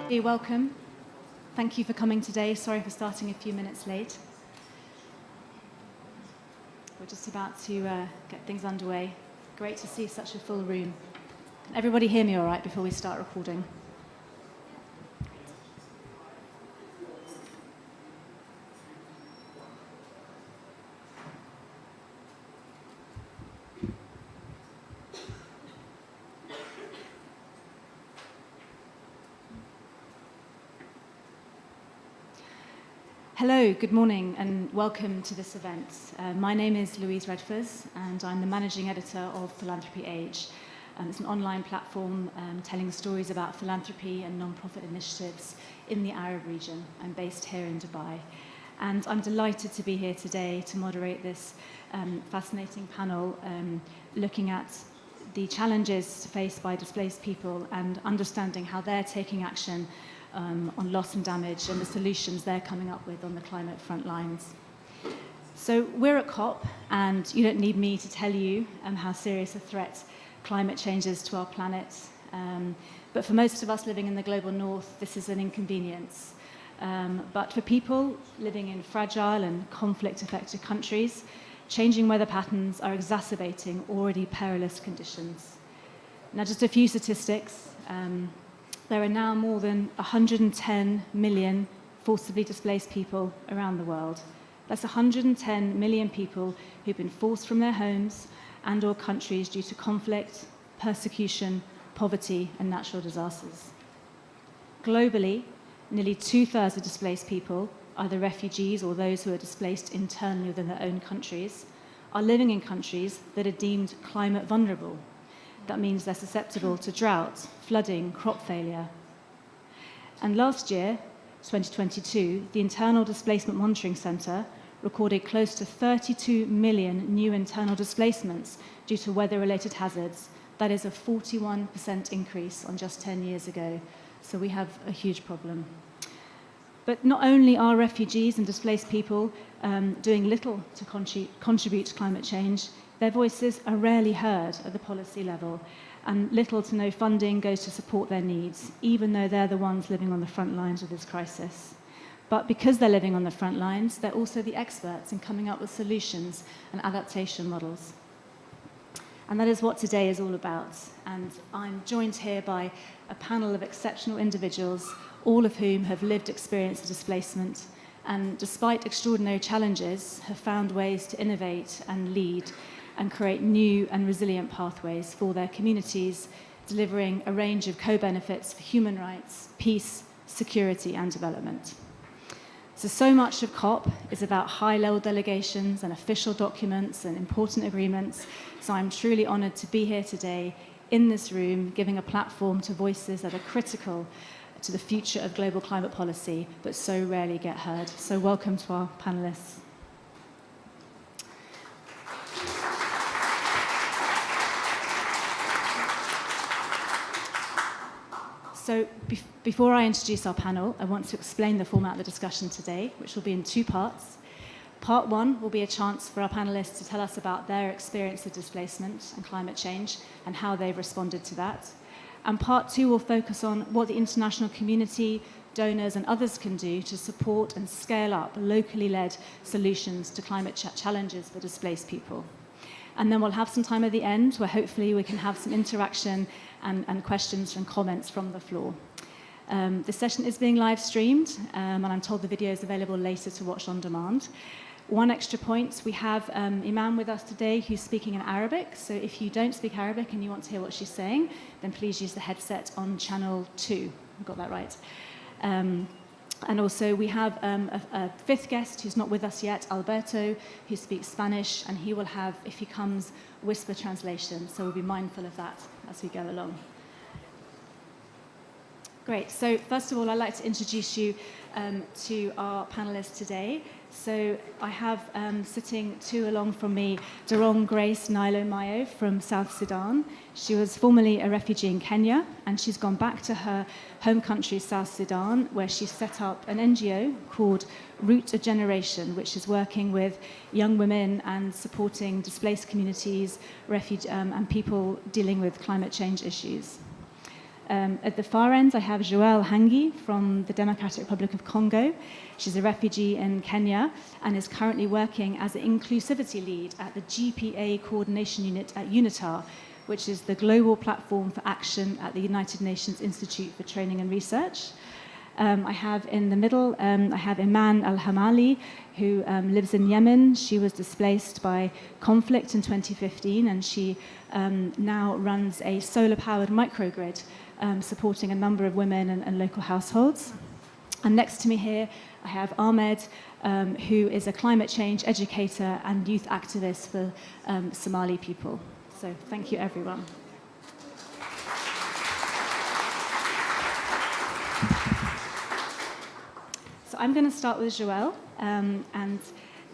You're welcome. Thank you for coming today. Sorry for starting a few minutes late. We're just about to get things underway. Great to see such a full room. Can everybody hear me all right before we start recording? Hello, good morning, and welcome to this event. My name is Louise Redfers, and I'm the managing editor of Philanthropy Age. It's an online platform telling stories about philanthropy and non-profit initiatives in the Arab region. I'm based here in Dubai, and I'm delighted to be here today to moderate this fascinating panel looking at the challenges faced by displaced people and understanding how they're taking action on loss and damage and the solutions they're coming up with on the climate front lines. So we're at COP, and you don't need me to tell you how serious a threat climate change is to our planet. But for most of us living in the global north, this is an inconvenience. But for people living in fragile and conflict-affected countries, changing weather patterns are exacerbating already perilous conditions. Now, just a few statistics. There are now more than 110 million forcibly displaced people around the world. That's 110 million people who've been forced from their homes and or countries due to conflict, persecution, poverty, and natural disasters. Globally, nearly 2/3 of displaced people, either refugees or those who are displaced internally within their own countries, are living in countries that are deemed climate vulnerable. That means they're susceptible to drought, flooding, crop failure. And last year, 2022, the Internal Displacement Monitoring Centre recorded close to 32 million new internal displacements due to weather-related hazards. That is a 41% increase on just 10 years ago. So we have a huge problem. But not only are refugees and displaced people doing little to contribute to climate change, their voices are rarely heard at the policy level, and little to no funding goes to support their needs, even though they're the ones living on the front lines of this crisis. But because they're living on the front lines, they're also the experts in coming up with solutions and adaptation models. And that is what today is all about. And I'm joined here by a panel of exceptional individuals, all of whom have lived experience of displacement, and despite extraordinary challenges, have found ways to innovate and lead and create new and resilient pathways for their communities, delivering a range of co-benefits for human rights, peace, security, and development. So much of COP is about high-level delegations and official documents and important agreements. So I'm truly honored to be here today in this room, giving a platform to voices that are critical to the future of global climate policy, but so rarely get heard. So welcome to our panelists. So before I introduce our panel, I want to explain the format of the discussion today, which will be in two parts. Part one will be a chance for our panelists to tell us about their experience of displacement and climate change and how they've responded to that. And part two will focus on what the international community, donors, and others can do to support and scale up locally led solutions to climate challenges for displaced people. And then we'll have some time at the end where hopefully we can have some interaction and questions and comments from the floor. This session is being live streamed, and I'm told the video is available later to watch on demand. One extra point, we have Iman with us today who's speaking in Arabic, so if you don't speak Arabic and you want to hear what she's saying, then please use the headset on channel 2. I got that right. And also we have a fifth guest who's not with us yet, Alberto, who speaks Spanish, and he will have, if he comes, whisper translation, so we'll be mindful of that as we go along. Great, so first of all, I'd like to introduce you to our panelists today. So I have sitting two along from me, Dorong Grace Nilo Mayo from South Sudan. She was formerly a refugee in Kenya, and she's gone back to her home country, South Sudan, where she set up an NGO called Root a Generation, which is working with young women and supporting displaced communities, and people dealing with climate change issues. At the far end, I have Joelle Hangi from the Democratic Republic of Congo. She's a refugee in Kenya and is currently working as an inclusivity lead at the GPA Coordination Unit at UNITAR, which is the global platform for action at the United Nations Institute for Training and Research. I have in the middle, I have Iman Al-Hamali, who lives in Yemen. She was displaced by conflict in 2015, and she now runs a solar-powered microgrid supporting a number of women and local households. And next to me here, I have Ahmed, who is a climate change educator and youth activist for Somali people. So thank you, everyone. So I'm going to start with Joelle. And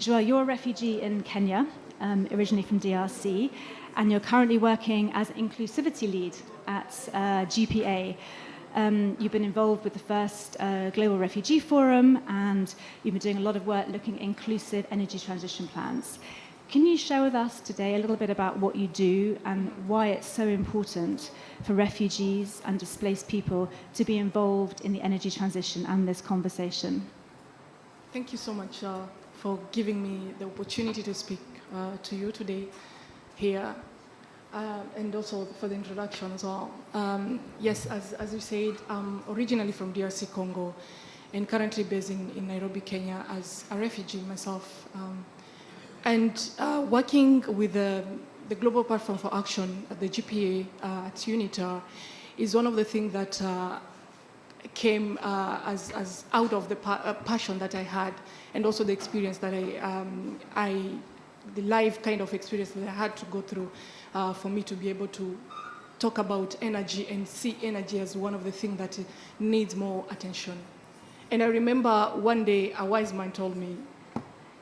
Joelle, you're a refugee in Kenya, originally from DRC, and you're currently working as inclusivity lead at GPA. You've been involved with the first Global Refugee Forum, and you've been doing a lot of work looking at inclusive energy transition plans. Can you share with us today a little bit about what you do and why it's so important for refugees and displaced people to be involved in the energy transition and this conversation? Thank you so much for giving me the opportunity to speak to you today here, and also for the introduction as well. Yes, as you said, I'm originally from DRC Congo and currently based in Nairobi, Kenya as a refugee myself. And working with the Global Platform for Action at the GPA at UNITAR is one of the things that came as out of the passion that I had, and also the experience that the life kind of experience that I had to go through for me to be able to talk about energy and see energy as one of the things that needs more attention. And I remember one day a wise man told me,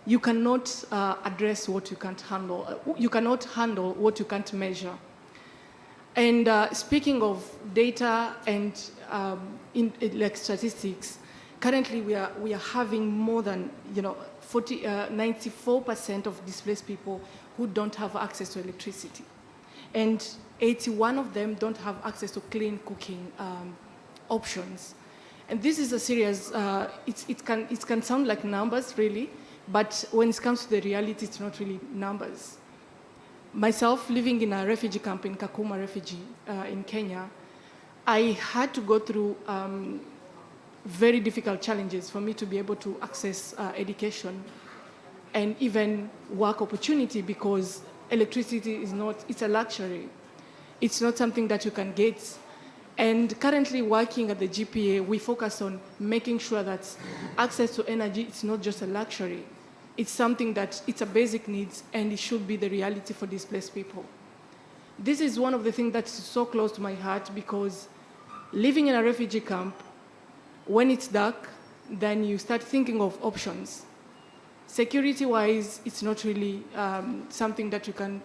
you cannot address what you can't handle. You cannot handle what you can't measure. And speaking of data and like statistics, currently we are having more than 94% of displaced people who don't have access to electricity, and 81 of them don't have access to clean cooking options. And this is a serious. It can sound like numbers really, but when it comes to the reality, it's not really numbers. Myself, living in a refugee camp in Kakuma refugee in Kenya, I had to go through very difficult challenges for me to be able to access education and even work opportunity, because electricity is not, it's a luxury. It's not something that you can get. And currently working at the GPA, we focus on making sure that access to energy is not just a luxury. It's something that it's a basic needs, and it should be the reality for displaced people. This is one of the things that's so close to my heart, because living in a refugee camp, when it's dark, then you start thinking of options. Security-wise, it's not really something that you can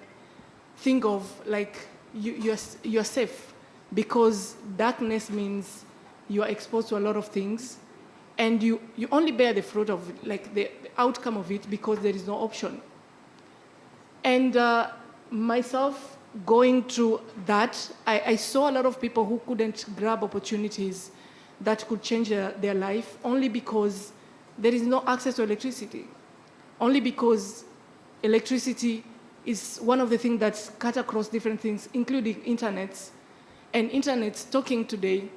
think of like you're safe, because darkness means you are exposed to a lot of things, and you only bear the fruit of it, like the outcome of it, because there is no option. And myself going through that, I saw a lot of people who couldn't grab opportunities that could change their life, only because there is no access to electricity, only because electricity is one of the things that's cut across different things, including internets. And internet's talking today,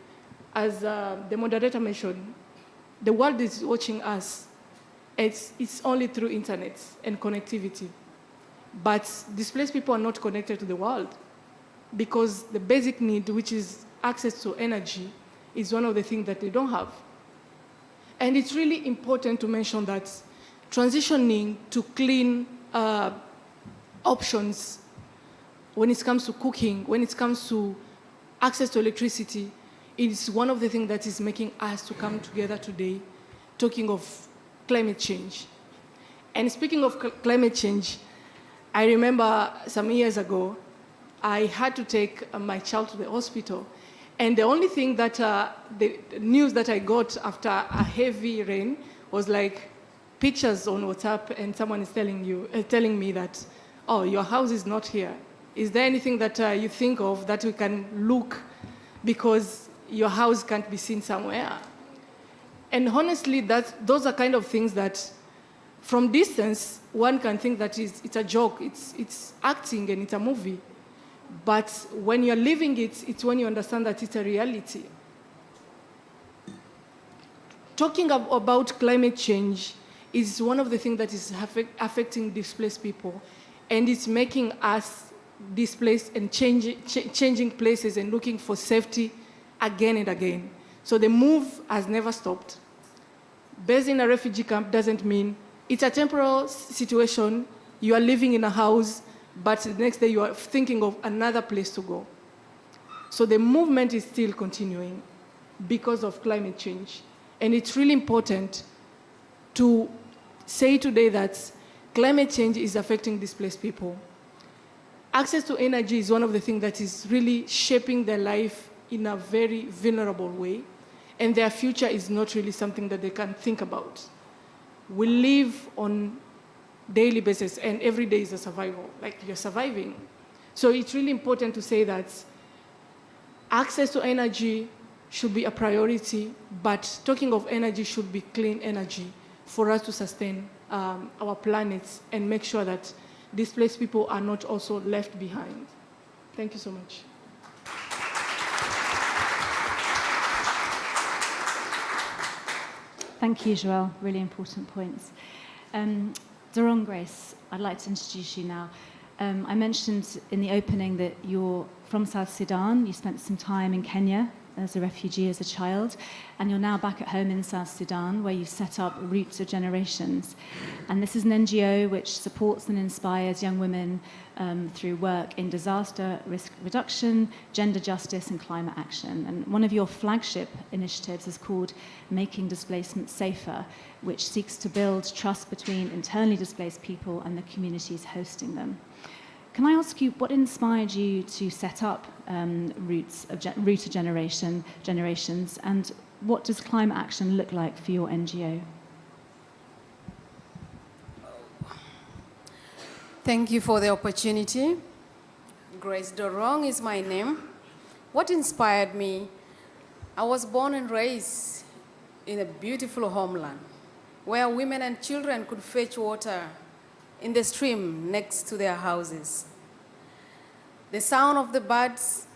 as the moderator mentioned, the world is watching us. It's only through internet and connectivity. But displaced people are not connected to the world, because the basic need, which is access to energy, is one of the things that they don't have. And it's really important to mention that transitioning to clean options when it comes to cooking, when it comes to access to electricity, is one of the things that is making us to come together today, talking of climate change. And speaking of climate change, I remember some years ago, I had to take my child to the hospital. And the only thing that, the news that I got after a heavy rain was like pictures on WhatsApp, and someone is telling me that, oh, your house is not here. Is there anything that you think of that we can look? Because your house can't be seen somewhere. And honestly, those are kind of things that from distance, one can think that it's a joke, it's acting and it's a movie. But when you're living it, it's when you understand that it's a reality. Talking about climate change is one of the things that is affecting displaced people, and it's making us displaced and changing places and looking for safety again and again. So the move has never stopped. Based in a refugee camp doesn't mean it's a temporal situation. You are living in a house, but the next day you are thinking of another place to go. So the movement is still continuing because of climate change. And it's really important to say today that climate change is affecting displaced people. Access to energy is one of the things that is really shaping their life in a very vulnerable way, and their future is not really something that they can think about. We live on daily basis, and every day is a survival, like you're surviving. So it's really important to say that access to energy should be a priority, but talking of energy should be clean energy for us to sustain our planet and make sure that displaced people are not also left behind. Thank you so much. Thank you, Joelle. Really important points. Dorong Grace, I'd like to introduce you now. I mentioned in the opening that you're from South Sudan. You spent some time in Kenya as a refugee as a child, and you're now back at home in South Sudan, where you've set up Roots of Generations. And this is an NGO which supports and inspires young women through work in disaster risk reduction, gender justice, and climate action. And one of your flagship initiatives is called Making Displacement Safer, which seeks to build trust between internally displaced people and the communities hosting them. Can I ask you, what inspired you to set up Root of Generations, and what does climate action look like for your NGO? Thank you for the opportunity. Grace Dorong is my name. What inspired me? I was born and raised in a beautiful homeland where women and children could fetch water in the stream next to their houses. The sound of the birds,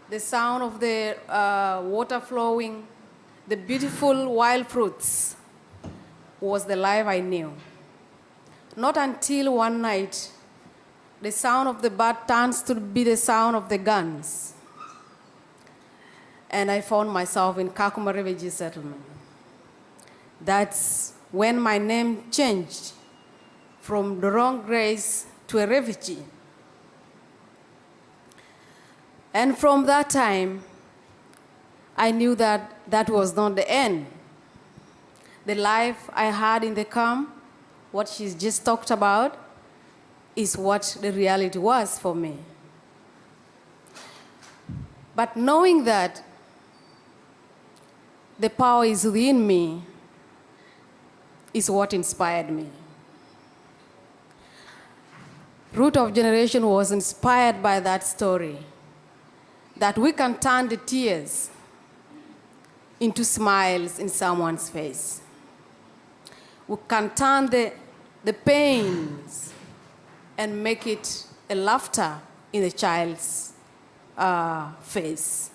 the sound of the water flowing, the beautiful wild fruits was the life I knew. Not until one night, the sound of the bird turns to be the sound of the guns. And I found myself in Kakuma refugee settlement. That's when my name changed from Dorong Grace to a refugee. And from that time, I knew that that was not the end. The life I had in the camp, what she's just talked about, is what the reality was for me. But knowing that the power is within me is what inspired me. Root of Generation was inspired by that story, that we can turn the tears into smiles in someone's face. We can turn the pains and make it a laughter in a child's face.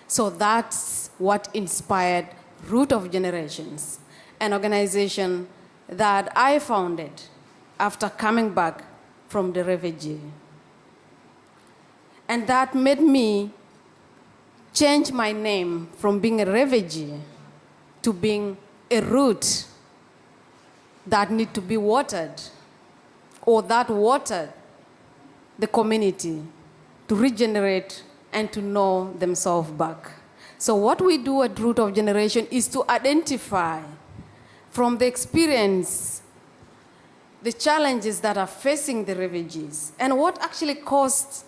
So that's what inspired Root of Generations, an organization that I founded after coming back from the refugee. And that made me change my name from being a refugee to being a root that need to be watered, or that watered the community to regenerate and to know themselves back. So what we do at Root of Generation is to identify from the experience the challenges that are facing the refugees. And what actually caused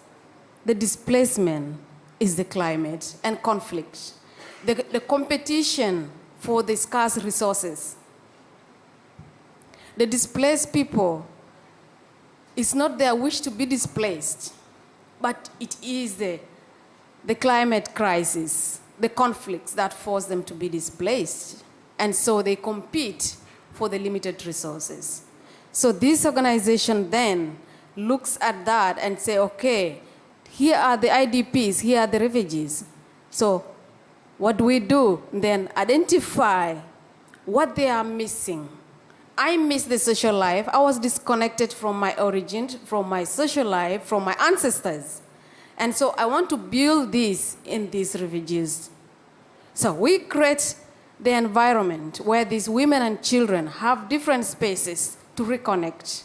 the displacement is the climate and conflict, the competition for the scarce resources. The displaced people, it's not their wish to be displaced, but it is the climate crisis the conflicts that force them to be displaced. And so they compete for the limited resources. So this organization then looks at that and say, okay, here are the IDPs, here are the refugees. So what do we do? Then identify what they are missing. I miss the social life. I was disconnected from my origin, from my social life, from my ancestors. And so I want to build this in these refugees. So we create the environment where these women and children have different spaces to reconnect,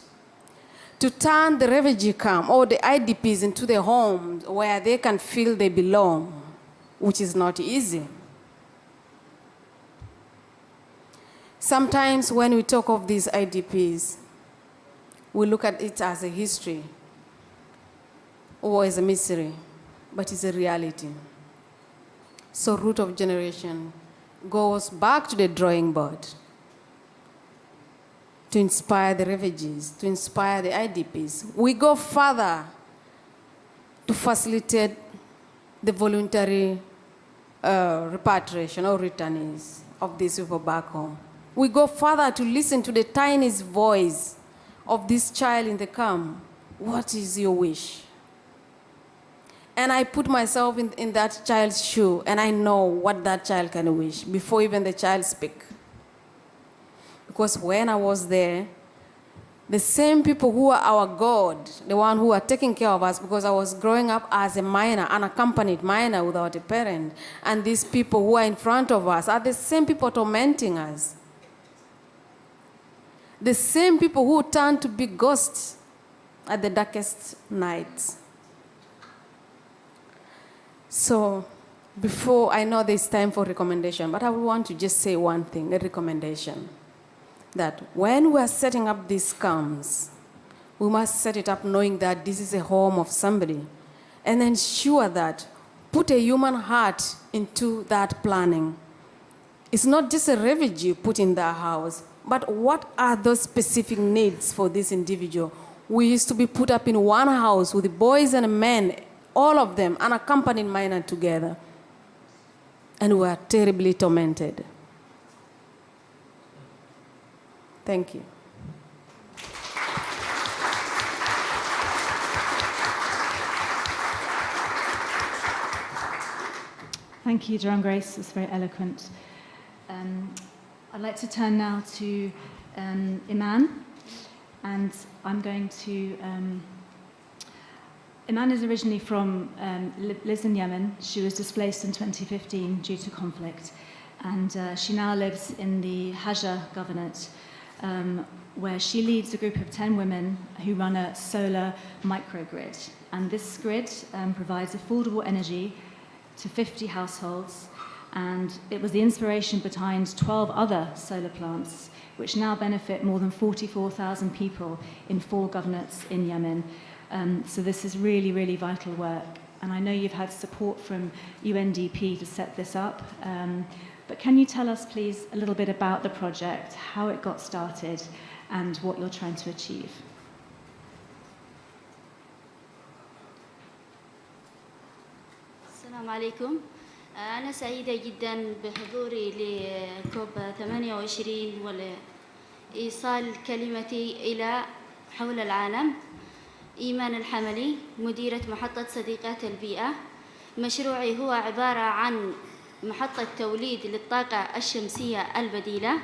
to turn the refugee camp or the IDPs into the homes where they can feel they belong, which is not easy. Sometimes when we talk of these IDPs, we look at it as a history or as a mystery, but it's a reality. So Root of Generation goes back to the drawing board to inspire the refugees, to inspire the IDPs. We go further to facilitate the voluntary repatriation or returnees of these people back home. We go further to listen to the tiniest voice of this child in the camp. What is your wish? And I put myself in that child's shoe, and I know what that child can wish before even the child speaks. Because when I was there, the same people who are our God, the one who are taking care of us, because I was growing up as a minor, unaccompanied minor without a parent, and these people who are in front of us are the same people tormenting us. The same people who turn to be ghosts at the darkest nights. So before, I know there's time for recommendation, but I want to just say one thing, a recommendation. That when we are setting up these camps, we must set it up knowing that this is a home of somebody, and ensure that, put a human heart into that planning. It's not just a refugee put in their house, but what are those specific needs for this individual? We used to be put up in one house with the boys and men, all of them, unaccompanied minor together. And we are terribly tormented. Thank you. Thank you, John Grace. It's very eloquent. I'd like to turn now to Iman, and I'm going to... Iman is originally from, lives in Yemen. She was displaced in 2015 due to conflict, and she now lives in the Hajar Governorate, where she leads a group of 10 women who run a solar microgrid. And this grid provides affordable energy to 50 households, and it was the inspiration behind 12 other solar plants, which now benefit more than 44,000 people in 4 governorates in Yemen. So this is really, really vital work. And I know you've had support from UNDP to set this up. But can you tell us, please, a little bit about the project, how it got started, and what you're trying to achieve? السلام عليكم. أنا سعيدة جدا بحضوري لكوب 28 ولإيصال كلمتي إلى حول العالم. إيمان الحملي، مديرة محطة صديقات البيئة. مشروعي هو عبارة عن محطة توليد للطاقة الشمسية البديلة.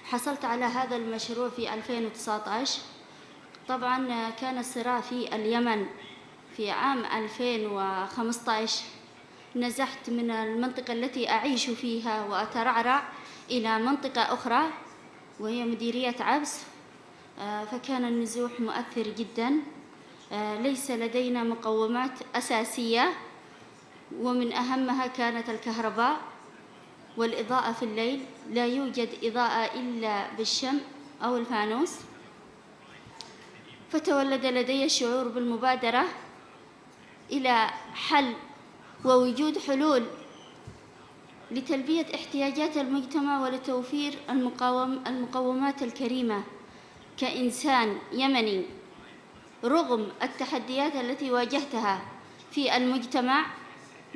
حصلت على هذا المشروع في 2019. طبعاً كان الصراع في اليمن في عام 2015. نزحت من المنطقة التي أعيش فيها وأترعرع إلى منطقة أخرى وهي مديرية عبس. فكان النزوح مؤثر جداً. ليس لدينا مقومات أساسية، ومن أهمها كانت الكهرباء والإضاءة في الليل. لا يوجد إضاءة إلا بالشمع أو الفانوس. فتولد لدي الشعور بالمبادرة إلى حل ووجود حلول لتلبية احتياجات المجتمع ولتوفير المقومات الكريمة كإنسان يمني. رغم التحديات التي واجهتها في المجتمع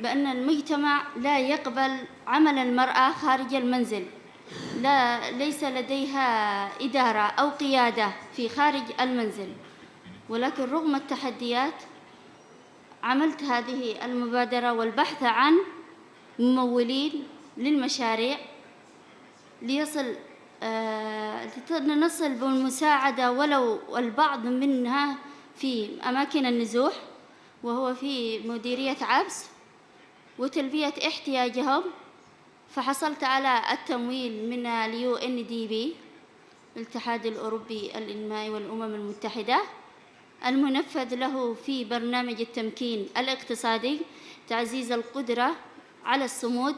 بأن المجتمع لا يقبل عمل المرأة خارج المنزل، ليس لديها إدارة أو قيادة في خارج المنزل. ولكن رغم التحديات عملت هذه المبادرة والبحث عن ممولين للمشاريع لنصل بالمساعدة ولو البعض منها في أماكن النزوح، وهو في مديرية عبس، وتلبية احتياجهم. فحصلت على التمويل من UNDP، الاتحاد الأوروبي الإنمائي والأمم المتحدة، المنفذ له في برنامج التمكين الاقتصادي تعزيز القدرة على الصمود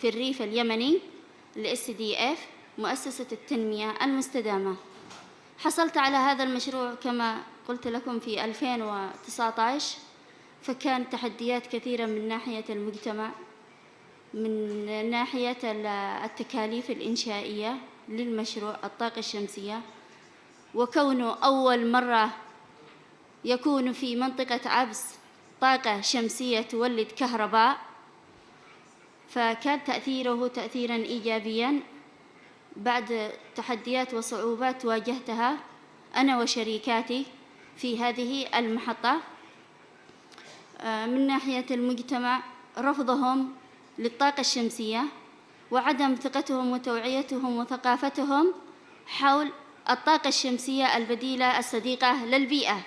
في الريف اليمني SDF، مؤسسة التنمية المستدامة. حصلت على هذا المشروع كما قلت لكم في 2019، فكان تحديات كثيرة من ناحية المجتمع، من ناحية التكاليف الإنشائية للمشروع الطاقة الشمسية، وكونه أول مرة يكون في منطقة عبس طاقة شمسية تولد كهرباء، فكان تأثيره تأثيراً إيجابياً بعد تحديات وصعوبات واجهتها أنا وشريكاتي في هذه المحطة. من ناحية المجتمع رفضهم للطاقة الشمسية وعدم ثقتهم وتوعيتهم وثقافتهم حول الطاقة الشمسية البديلة الصديقة للبيئة،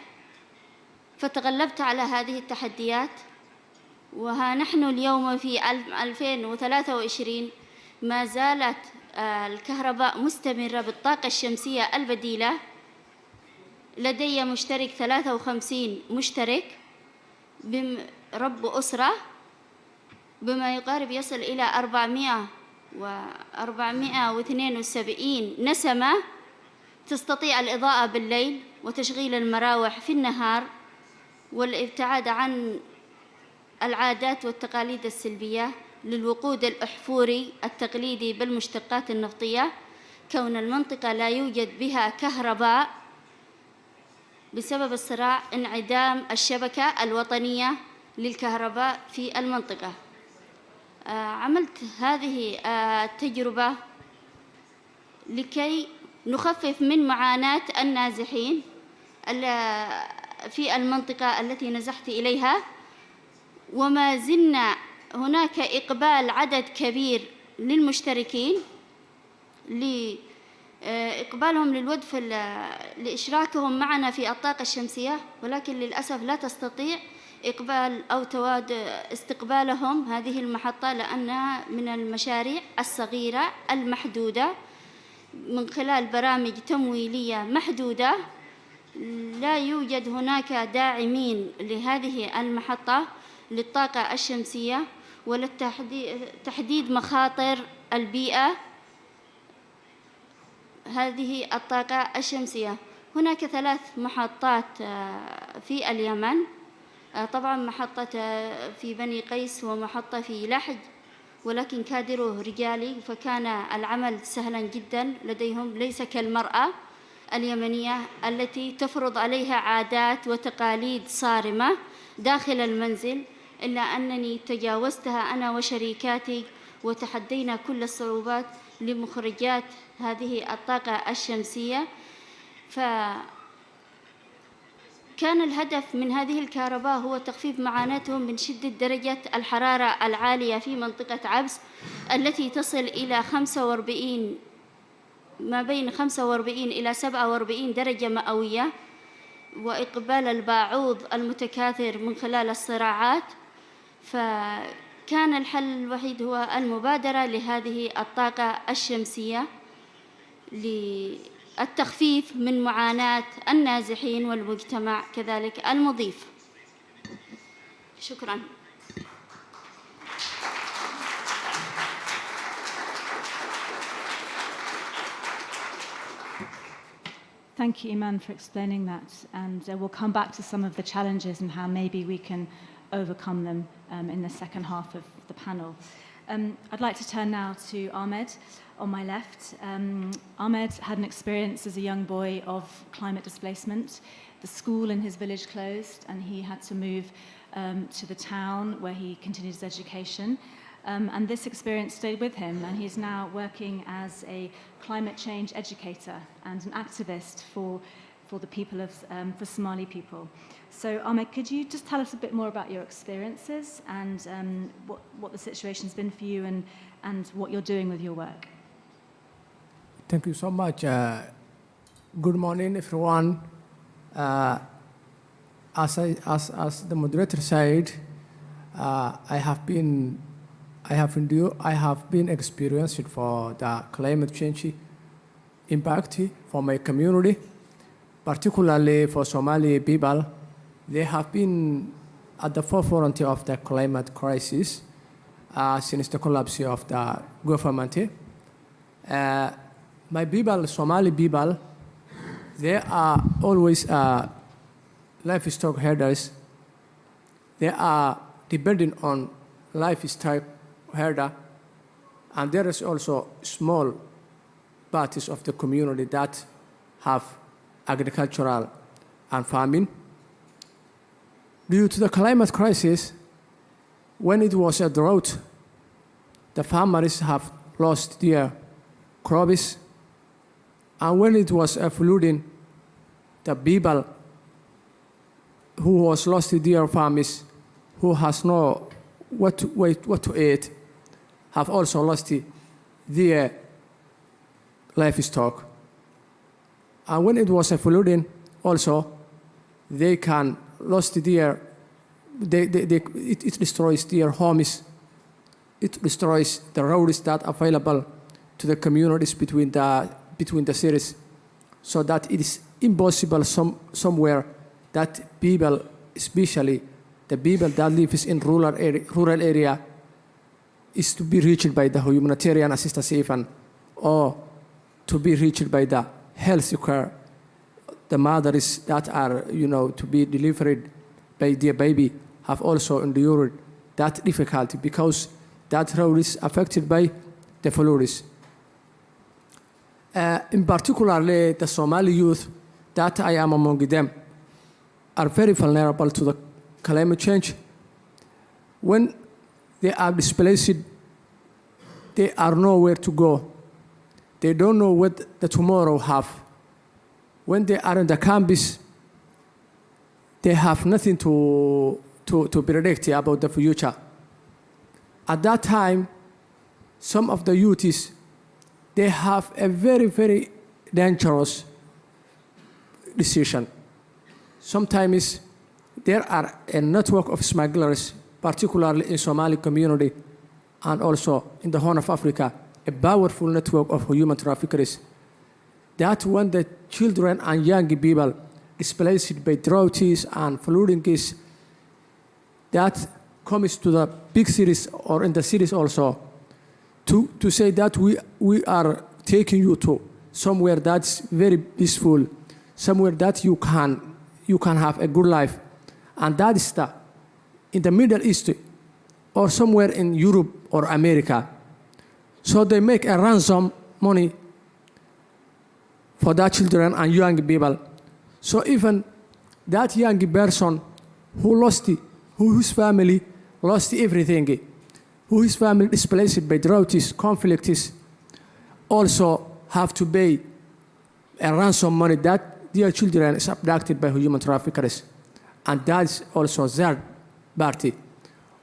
فتغلبت على هذه التحديات. وها نحن اليوم في 2023 ما زالت الكهرباء مستمرة بالطاقة الشمسية البديلة. لدي مشترك 53 مشترك رب أسرة، بما يقارب يصل إلى 472 نسمة تستطيع الإضاءة بالليل وتشغيل المراوح في النهار، والابتعاد عن العادات والتقاليد السلبية للوقود الأحفوري التقليدي بالمشتقات النفطية، كون المنطقة لا يوجد بها كهرباء بسبب الصراع انعدام الشبكة الوطنية للكهرباء في المنطقة. عملت هذه التجربة لكي نخفف من معاناة النازحين في المنطقة التي نزحت إليها، وما زلنا هناك إقبال عدد كبير للمشتركين لإقبالهم للودف لإشراكهم معنا في الطاقة الشمسية، ولكن للأسف لا تستطيع إقبال أو استقبالهم هذه المحطة، لأنها من المشاريع الصغيرة المحدودة من خلال برامج تمويلية محدودة. لا يوجد هناك داعمين لهذه المحطة للطاقة الشمسية ولتحديد مخاطر البيئة هذه الطاقة الشمسية. هناك 3 محطات في اليمن، طبعاً محطة في بني قيس ومحطة في لحج، ولكن كادره رجالي، فكان العمل سهلاً جداً لديهم، ليس كالمرأة اليمنية التي تفرض عليها عادات وتقاليد صارمة داخل المنزل، إلا أنني تجاوزتها أنا وشريكاتي وتحدينا كل الصعوبات لمخرجات هذه الطاقة الشمسية. فكان الهدف من هذه الكهرباء هو تخفيف معاناتهم من شدة درجة الحرارة العالية في منطقة عبس التي تصل إلى ما بين 45 إلى 47 درجة مئوية، وإقبال الباعوض المتكاثر من خلال الصراعات. فكان الحل الوحيد هو المبادرة لهذه الطاقة الشمسية للتخفيف من معاناة النازحين والمجتمع كذلك المضيف. شكراً. Thank you, Iman, for explaining that. And we'll come back to some of the challenges and how maybe we can overcome them in the second half of the panel. I'd like to turn now to Ahmed on my left. Ahmed had an experience as a young boy of climate displacement. The school in his village closed and he had to move to the town where he continued his education. And this experience stayed with him, and he's now working as a climate change educator and an activist for the people of, for Somali people. So Ahmed, could you just tell us a bit more about your experiences and what the situation's been for you and what you're doing with your work? Thank you so much. Good morning, everyone. As the moderator said, I have been experienced for the climate change impact for my community, particularly for Somali people. They have been at the forefront of the climate crisis since the collapse of the government. My people, Somali people, they are always livestock herders. They are depending on livestock herder, and there is also small parties of the community that have agricultural and farming. Due to the climate crisis, when it was a drought, the farmers have lost their crops, and when it was a flooding, the people who was lost their farms, who has no what to eat, have also lost their livestock. And when it was a flooding, also they can lost their, it destroys their homes, it destroys the roads that are available to the communities between the cities, so that it is impossible somewhere that people, especially the people that live in rural area, is to be reached by the humanitarian assistance even, or to be reached by the health care. The mothers that are, to be delivered by their baby have also endured that difficulty because that road is affected by the floods. In particular, the Somali youth that I am among them are very vulnerable to the climate change. When they are displaced, they are nowhere to go. They don't know what the tomorrow have. When they are in the campus, they have nothing to predict about the future. At that time, some of the youths, they have a very, very dangerous decision. Sometimes there are a network of smugglers, particularly in Somali community and also in the Horn of Africa, a powerful network of human traffickers. That when the children and young people displaced by droughts and floodings, that comes to the big cities or in the cities also, to say that we are taking you to somewhere that's very peaceful, somewhere that you can have a good life. And that is in the Middle East or somewhere in Europe or America. So they make a ransom money for that children and young people. So even that young person whose family lost everything, whose family displaced by droughts, conflicts, also have to pay a ransom money that their children is abducted by human traffickers. And that's also their party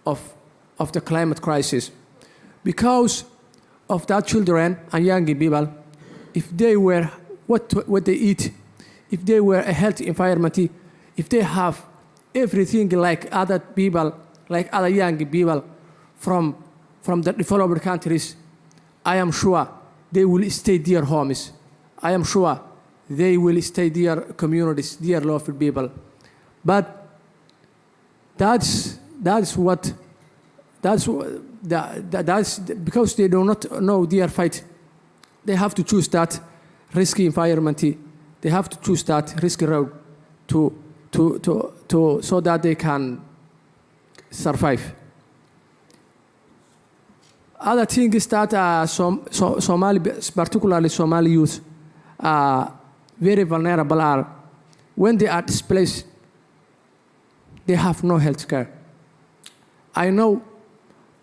of the climate crisis. Because of that children and young people, if they were what they eat, if they were a healthy environment, if they have everything like other people, like other young people from the developed countries, I am sure they will stay their homes. I am sure they will stay their communities, their loved people. But that's because they do not know their fight. They have to choose that risky environment. They have to choose that risky road so that they can survive. Other thing is that Somali, particularly Somali youth, very vulnerable are when they are displaced. They have no health care. I know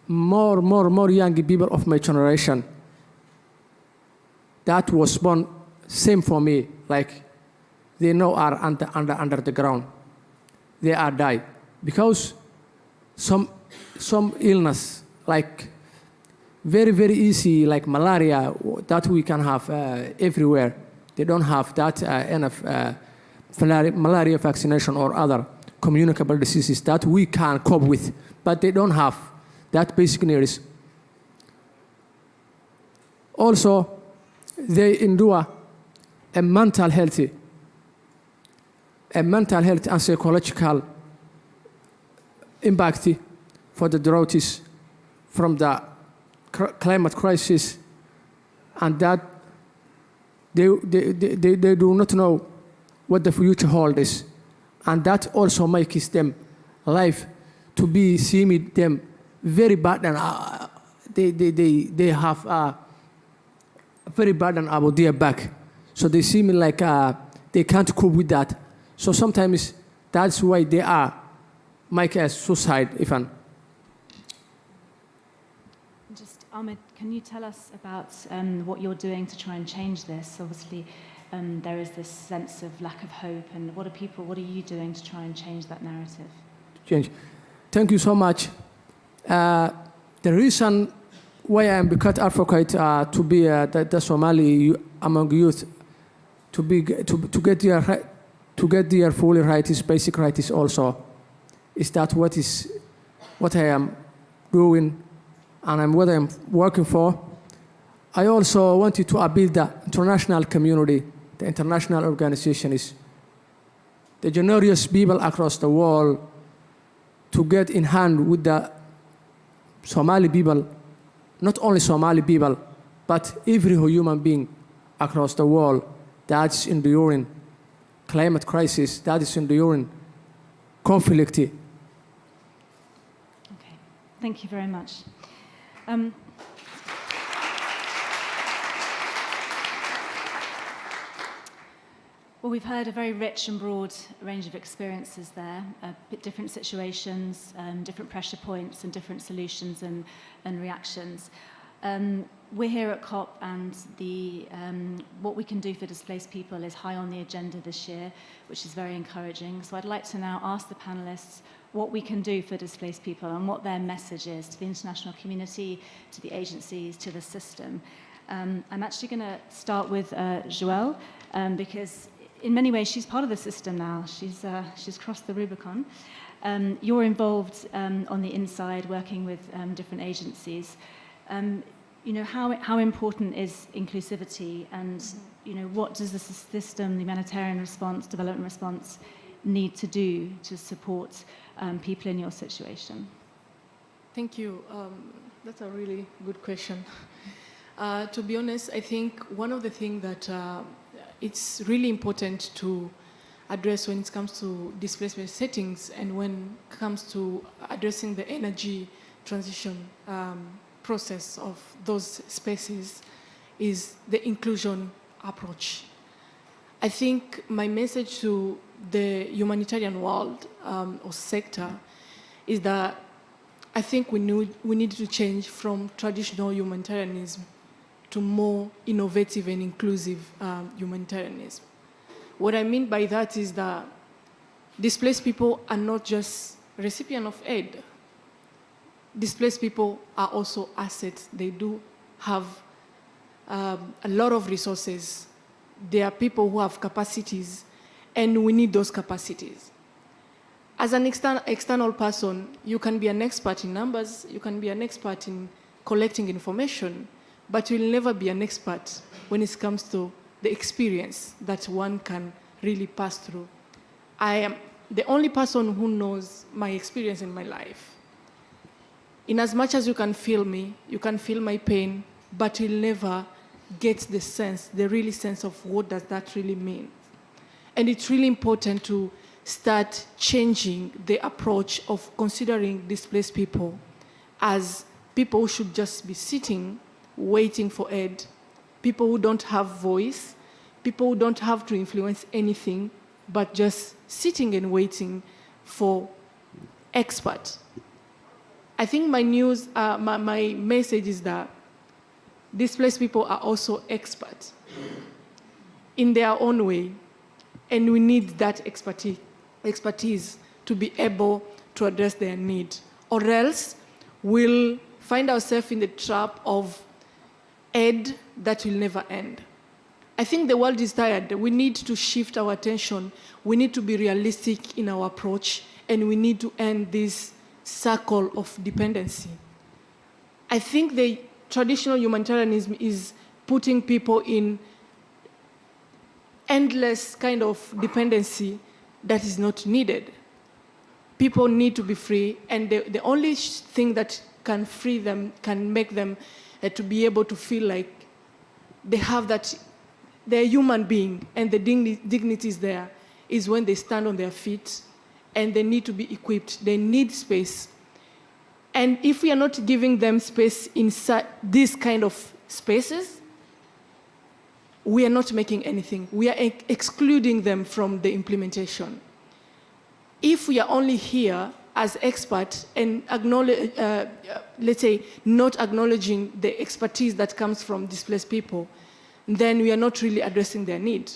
more young people of my generation that was born same for me, like they now are under the ground. They are die because some illness like very easy like malaria that we can have everywhere. They don't have that enough malaria vaccination or other communicable diseases that we can cope with, but they don't have that basic needs. Also, they endure a mental health and psychological impact for the droughts from the climate crisis, and that they do not know what the future holds, and that also makes them life to be seeing them very bad, and they have a very burden about their back, so they seem like they can't cope with that. So sometimes that's why they are make a suicide even. Just Ahmed, can you tell us about what you're doing to try and change this? Obviously, there is this sense of lack of hope, and what are you doing to try and change that narrative? Change. Thank you so much. The reason why I am become advocate to be the Somali among youth to get their full rights, basic rights also, is that what I am doing and what I am working for. I also wanted to appeal the international community, the international organizations, the generous people across the world to get in hand with the Somali people, not only Somali people, but every human being across the world that's enduring climate crisis, that is enduring conflict. Okay, thank you very much. Well, we've heard a very rich and broad range of experiences there, different situations, different pressure points and different solutions and reactions. We're here at COP, and what we can do for displaced people is high on the agenda this year, which is very encouraging. So I'd like to now ask the panelists what we can do for displaced people and what their message is to the international community, to the agencies, to the system. I'm actually going to start with Joelle, because in many ways she's part of the system now. She's crossed the Rubicon. You're involved on the inside, working with different agencies. How important is inclusivity, and what does the system, the humanitarian response, development response, need to do to support people in your situation? Thank you. That's a really good question. To be honest, I think one of the things that it's really important to address when it comes to displacement settings and when it comes to addressing the energy transition process of those spaces is the inclusion approach. I think my message to the humanitarian world or sector is that I think we need to change from traditional humanitarianism to more innovative and inclusive humanitarianism. What I mean by that is that displaced people are not just recipients of aid. Displaced people are also assets. They do have a lot of resources. They are people who have capacities, and we need those capacities. As an external person, you can be an expert in numbers, you can be an expert in collecting information, but you'll never be an expert when it comes to the experience that one can really pass through. I am the only person who knows my experience in my life. In as much as you can feel me, you can feel my pain, but you'll never get the sense, the really sense of what does that really mean. And it's really important to start changing the approach of considering displaced people as people who should just be sitting, waiting for aid, people who don't have voice, people who don't have to influence anything, but just sitting and waiting for experts. I think my message is that displaced people are also experts in their own way, and we need that expertise to be able to address their need, or else we'll find ourselves in the trap of aid that will never end. I think the world is tired. We need to shift our attention. We need to be realistic in our approach, and we need to end this circle of dependency. I think the traditional humanitarianism is putting people in endless kind of dependency that is not needed. People need to be free, and the only thing that can free them, can make them to be able to feel like they have that, they're a human being and the dignity is there, is when they stand on their feet and they need to be equipped. They need space. And if we are not giving them space inside these kind of spaces, we are not making anything. We are excluding them from the implementation. If we are only here as experts and acknowledge, let's say, not acknowledging the expertise that comes from displaced people, then we are not really addressing their need.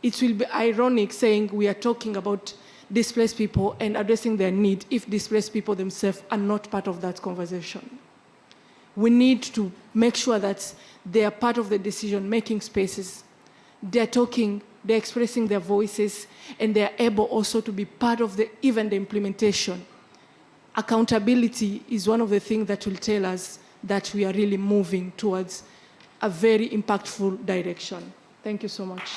It will be ironic saying we are talking about displaced people and addressing their need if displaced people themselves are not part of that conversation. We need to make sure that they are part of the decision-making spaces. They're talking, they're expressing their voices, and they're able also to be part of even the implementation. Accountability is one of the things that will tell us that we are really moving towards a very impactful direction. Thank you so much.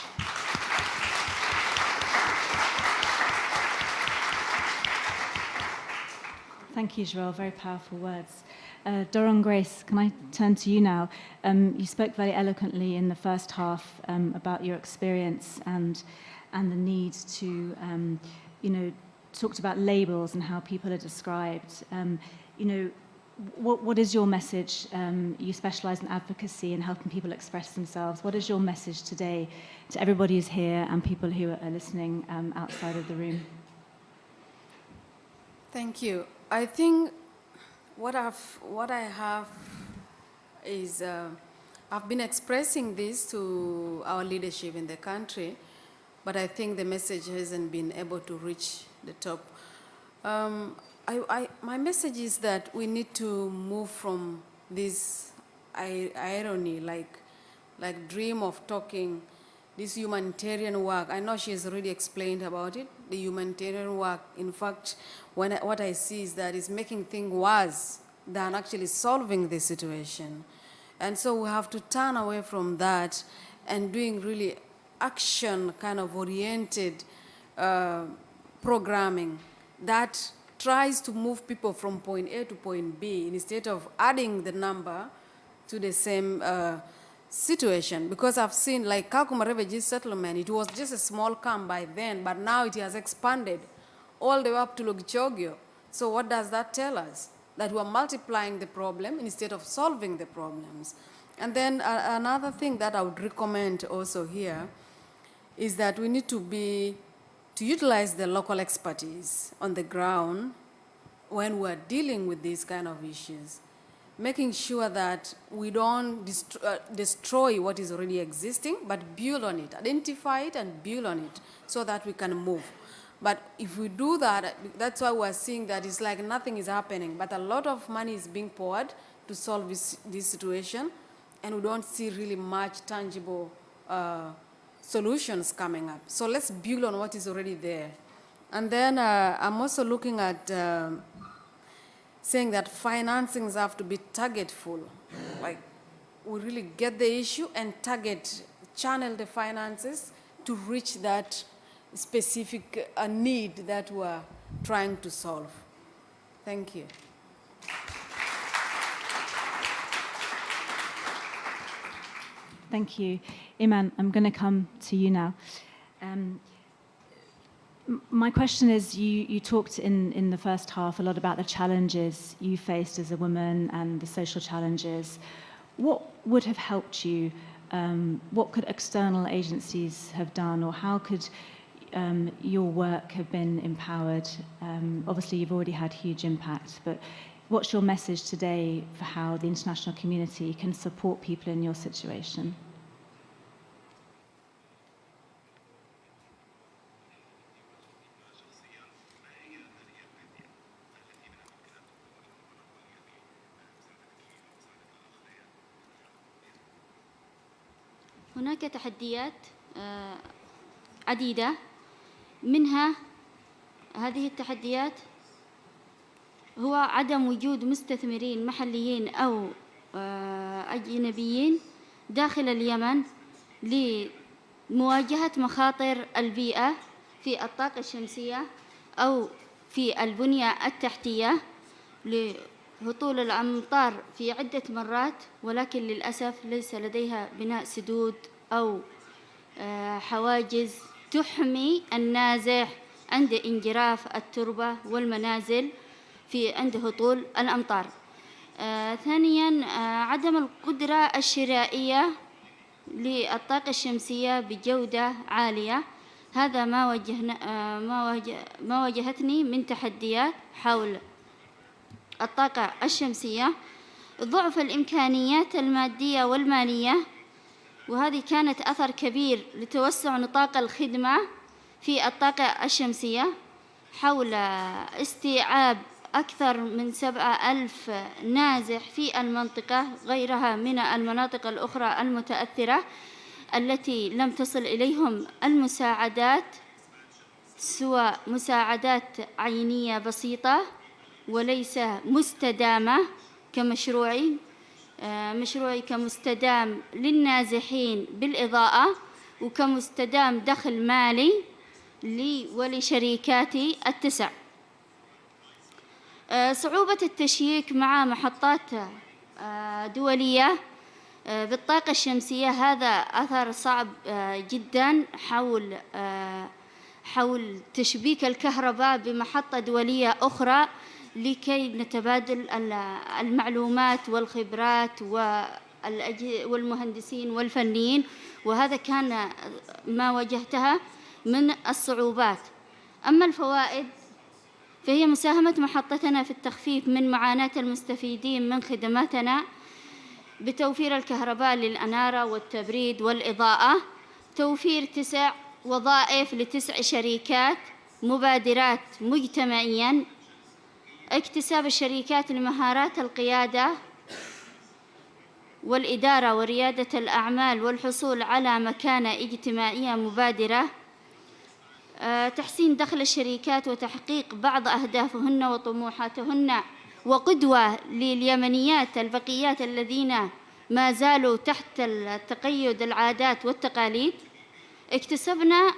Thank you, Joelle. Very powerful words. Doron Grace, can I turn to you now? You spoke very eloquently in the first half about your experience and the need to, talked about labels and how people are described. What is your message? You specialize in advocacy and helping people express themselves. What is your message today to everybody who's here and people who are listening outside of the room? Thank you. I think what I have is I've been expressing this to our leadership in the country, but I think the message hasn't been able to reach the top. My message is that we need to move from this irony, like dream of talking, this humanitarian work. I know she has already explained about it, the humanitarian work. In fact, what I see is that it's making things worse than actually solving the situation. And so we have to turn away from that and doing really action kind of oriented programming that tries to move people from point A to point B instead of adding the number to the same situation. Because I've seen, like Kakuma refugee settlement, it was just a small camp by then, but now it has expanded all the way up to Logchogyo. So what does that tell us? That we are multiplying the problem instead of solving the problems. And then another thing that I would recommend also here is that we need to utilize the local expertise on the ground when we're dealing with these kind of issues, making sure that we don't destroy what is already existing, but build on it, identify it and build on it so that we can move. But if we do that, that's why we're seeing that it's like nothing is happening, but a lot of money is being poured to solve this situation, and we don't see really much tangible solutions coming up. So let's build on what is already there. And then I'm also looking at saying that financings have to be targetful. Like, we really get the issue and channel the finances to reach that specific need that we're trying to solve. Thank you. Thank you. Iman, I'm going to come to you now. My question is, you talked in the first half a lot about the challenges you faced as a woman and the social challenges. What would have helped you? What could external agencies have done, or how could your work have been empowered? Obviously, you've already had huge impact, but what's your message today for how the international community can support people in your situation? هناك تحديات عديدة، منها هذه التحديات هو عدم وجود مستثمرين محليين أو أجنبيين داخل اليمن لمواجهة مخاطر البيئة في الطاقة الشمسية أو في البنية التحتية لهطول الأمطار في عدة مرات، ولكن للأسف ليس لديها بناء سدود أو حواجز تحمي النازح عند انجراف التربة والمنازل عند هطول الأمطار. ثانياً عدم القدرة الشرائية للطاقة الشمسية بجودة عالية. هذا ما واجهتني من تحديات حول الطاقة الشمسية. ضعف الإمكانيات المادية والمالية، وهذه كانت أثر كبير لتوسع نطاق الخدمة في الطاقة الشمسية حول استيعاب أكثر من 7,000 نازح في المنطقة، غيرها من المناطق الأخرى المتأثرة التي لم تصل إليهم المساعدات، سوى مساعدات عينية بسيطة وليس مستدامة كمشروعي كمستدام للنازحين بالإضاءة وكمستدام دخل مالي لي ولشركاتي التسع. صعوبة التشييك مع محطات دولية بالطاقة الشمسية، هذا أثر صعب جدا حول تشبيك الكهرباء بمحطة دولية أخرى لكي نتبادل المعلومات والخبرات والمهندسين والفنيين، وهذا كان ما واجهتها من الصعوبات. أما الفوائد فهي مساهمة محطتنا في التخفيف من معاناة المستفيدين من خدماتنا بتوفير الكهرباء للأنارة والتبريد والإضاءة، توفير 9 وظائف ل9 شركات مبادرات مجتمعياً، اكتساب الشركات لمهارات القيادة والإدارة وريادة الأعمال والحصول على مكانة اجتماعية مبادرة، تحسين دخل الشركات وتحقيق بعض أهدافهن وطموحاتهن، وقدوة لليمنيات البقيات الذين ما زالوا تحت التقيد العادات والتقاليد. اكتسبنا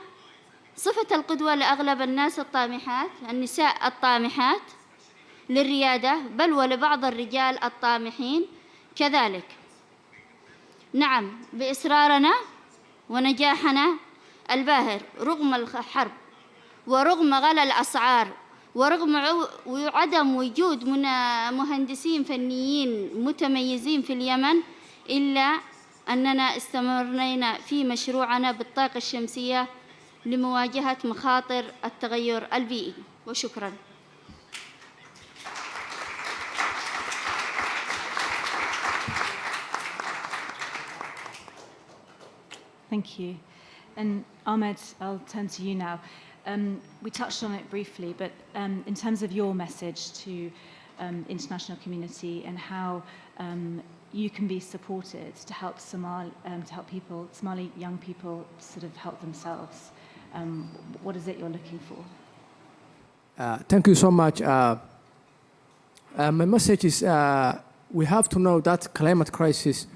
صفة القدوة لأغلب الناس الطامحات، النساء الطامحات للريادة، بل ولبعض الرجال الطامحين كذلك. نعم، بإصرارنا ونجاحنا الباهر رغم الحرب ورغم غلاء الأسعار ورغم عدم وجود مهندسين فنيين متميزين في اليمن، إلا أننا استمرينا في مشروعنا بالطاقة الشمسية لمواجهة مخاطر التغير البيئي. وشكراً. Thank you. And Ahmed, I'll turn to you now. We touched on it briefly, but in terms of your message to international community and how you can be supported to help Somali young people sort of help themselves, what is it you're looking for? Thank you so much. My message is we have to know that climate crisis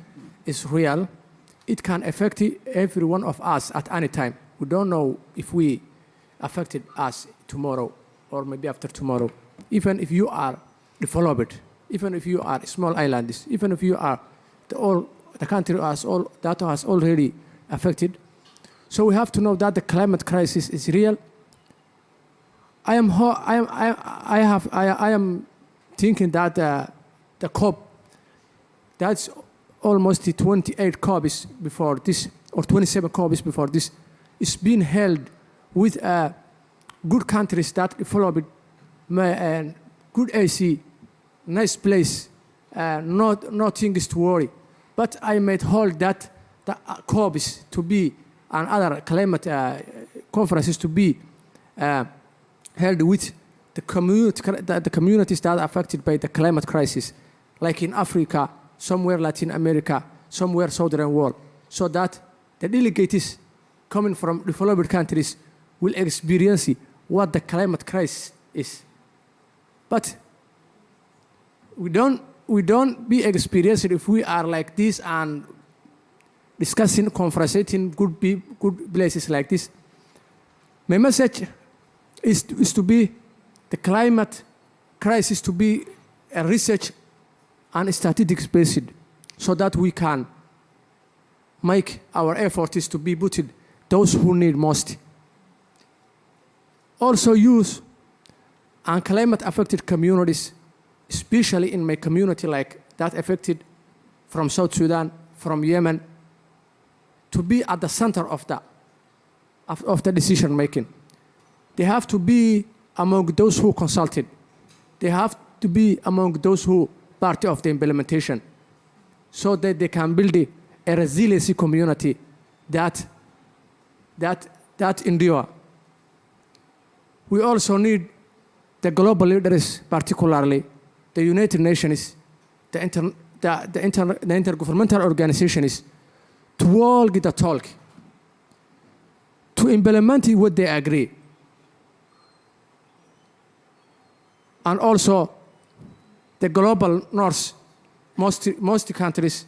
is real. It can affect every one of us at any time. We don't know if we affected us tomorrow or maybe after tomorrow. Even if you are developed, even if you are small islands, even if you are the country that has already affected. So we have to know that the climate crisis is real. I am thinking that the COP, that's almost 28 COPs before this, or 27 COPs before this, is being held with good countries that developed good AC, nice place, no things to worry. But I made hold that the COPs to be and other climate conferences to be held with the communities that are affected by the climate crisis, like in Africa, somewhere Latin America, somewhere Southern world, so that the delegates coming from developed countries will experience what the climate crisis is. But we don't be experienced if we are like this and discussing, conversating good places like this. My message is to be the climate crisis to be a research and statistics based, so that we can make our efforts to be booted those who need most. Also use and climate affected communities, especially in my community like that affected from South Sudan, from Yemen, to be at the center of the decision making. They have to be among those who consulted. They have to be among those who part of the implementation, so that they can build a resiliency community that endure. We also need the global leaders, particularly the United Nations, the intergovernmental organizations, to walk the talk, to implement what they agree. And also the global north, most countries,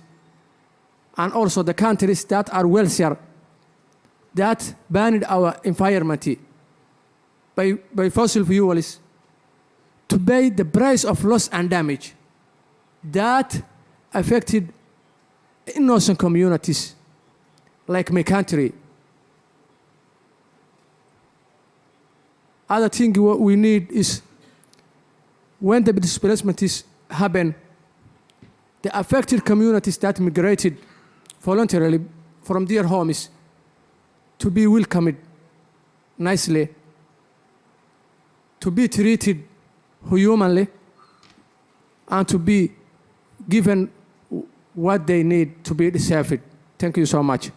and also the countries that are wealthier, that banned our environment by fossil fuels, to pay the price of loss and damage that affected innocent communities like my country. Other thing we need is, when the displacement happen, the affected communities that migrated voluntarily from their homes to be welcomed nicely, to be treated humanly, and to be given what they need to be deserved. Thank you so much.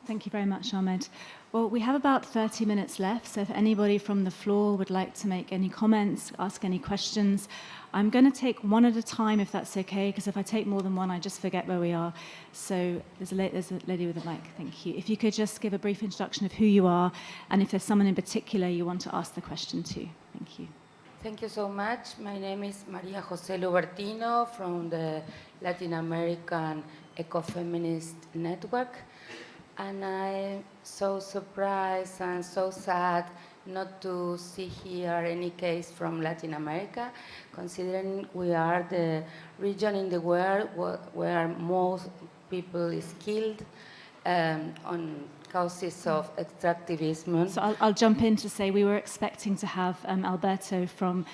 Thank you very much, Ahmed. Well, we have about 30 minutes left, so if anybody from the floor would like to make any comments, ask any questions, I'm going to take one at a time, if that's okay, because if I take more than one, I just forget where we are. So there's a lady with a mic, thank you. If you could just give a brief introduction of who you are, and if there's someone in particular you want to ask the question to. Thank you. Thank you so much. My name is Maria Jose Lubertino from the Latin American Ecofeminist Network. And I'm so surprised and so sad not to see here any case from Latin America, considering we are the region in the world where most people is killed on causes of extractivism. So I'll jump in to say we were expecting to have Alberto from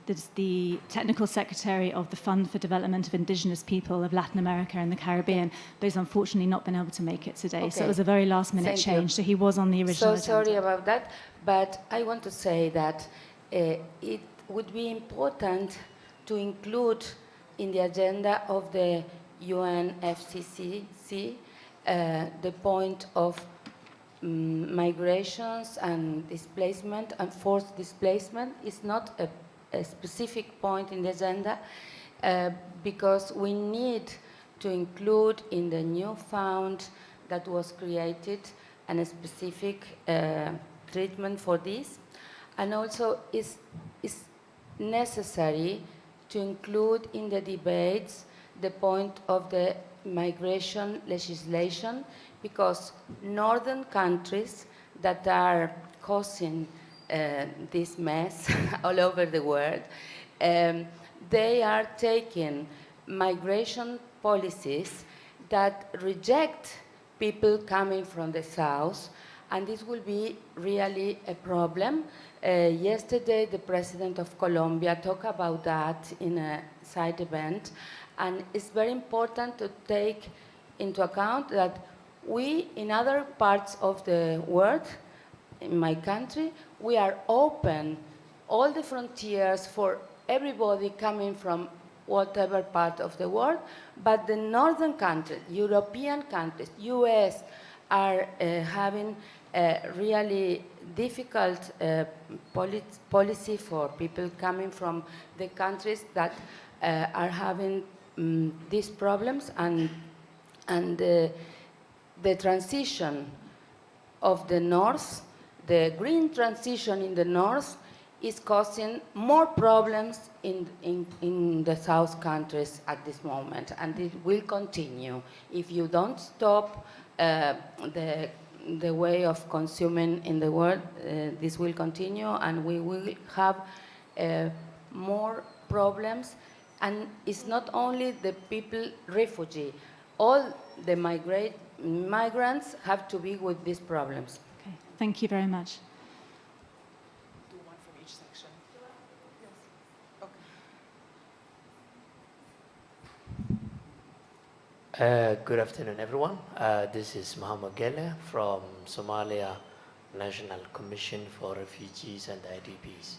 the Technical Secretary of the Fund for Development of Indigenous People of Latin America and the Caribbean, but he's unfortunately not been able to make it today. Okay. So it was a very last-minute change. So he was on the original agenda. So sorry about that, but I want to say that it would be important to include in the agenda of the UNFCCC the point of migrations and displacement and forced displacement is not a specific point in the agenda because we need to include in the new fund that was created a specific treatment for this, and also is necessary to include in the debates the point of the migration legislation, because northern countries that are causing this mess all over the world, they are taking migration policies that reject people coming from the south, and this will be really a problem. Yesterday, the president of Colombia talked about that in a side event, and it's very important to take into account that we, in other parts of the world, in my country, we are open all the frontiers for everybody coming from whatever part of the world, but the northern countries, European countries, US, are having a really difficult policy for people coming from the countries that are having these problems, and the transition of the north, the green transition in the north, is causing more problems in the south countries at this moment, and it will continue. If you don't stop the way of consuming in the world, this will continue, and we will have more problems. And it's not only the people, refugee, all the migrants have to be with these problems. Okay, thank you very much. Do one from each section. Yes. Okay. Good afternoon, everyone. This is Mohammed Gele from Somalia National Commission for Refugees and IDPs.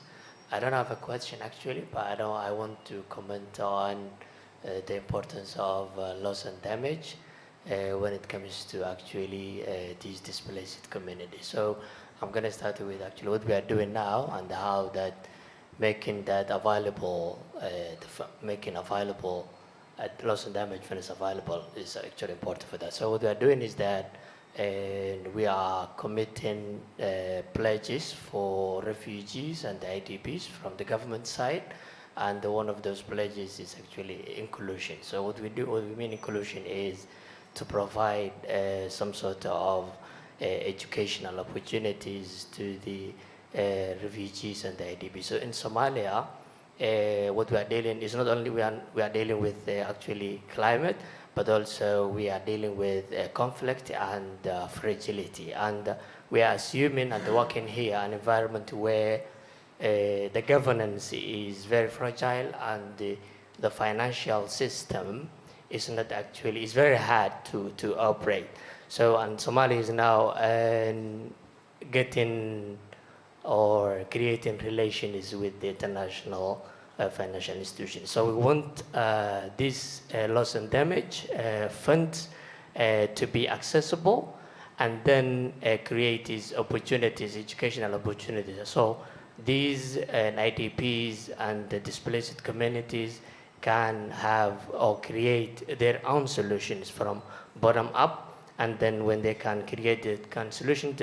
I don't have a question actually, but I want to comment on the importance of loss and damage when it comes to actually these displaced communities. So I'm going to start with actually what we are doing now and how that making that available, making available loss and damage when it's available is actually important for that. So what we are doing is that we are committing pledges for refugees and IDPs from the government side, and one of those pledges is actually inclusion. So what we mean inclusion is to provide some sort of educational opportunities to the refugees and the IDPs. So in Somalia, what we are dealing is not only we are dealing with actually climate, but also we are dealing with conflict and fragility. And we are assuming and working here an environment where the governance is very fragile and the financial system is not actually, it's very hard to operate. So, and Somalia is now getting or creating relations with the international financial institutions. So we want this loss and damage funds to be accessible, and then create these opportunities, educational opportunities. So these IDPs and the displaced communities can have or create their own solutions from bottom up, and then when they can create the solution,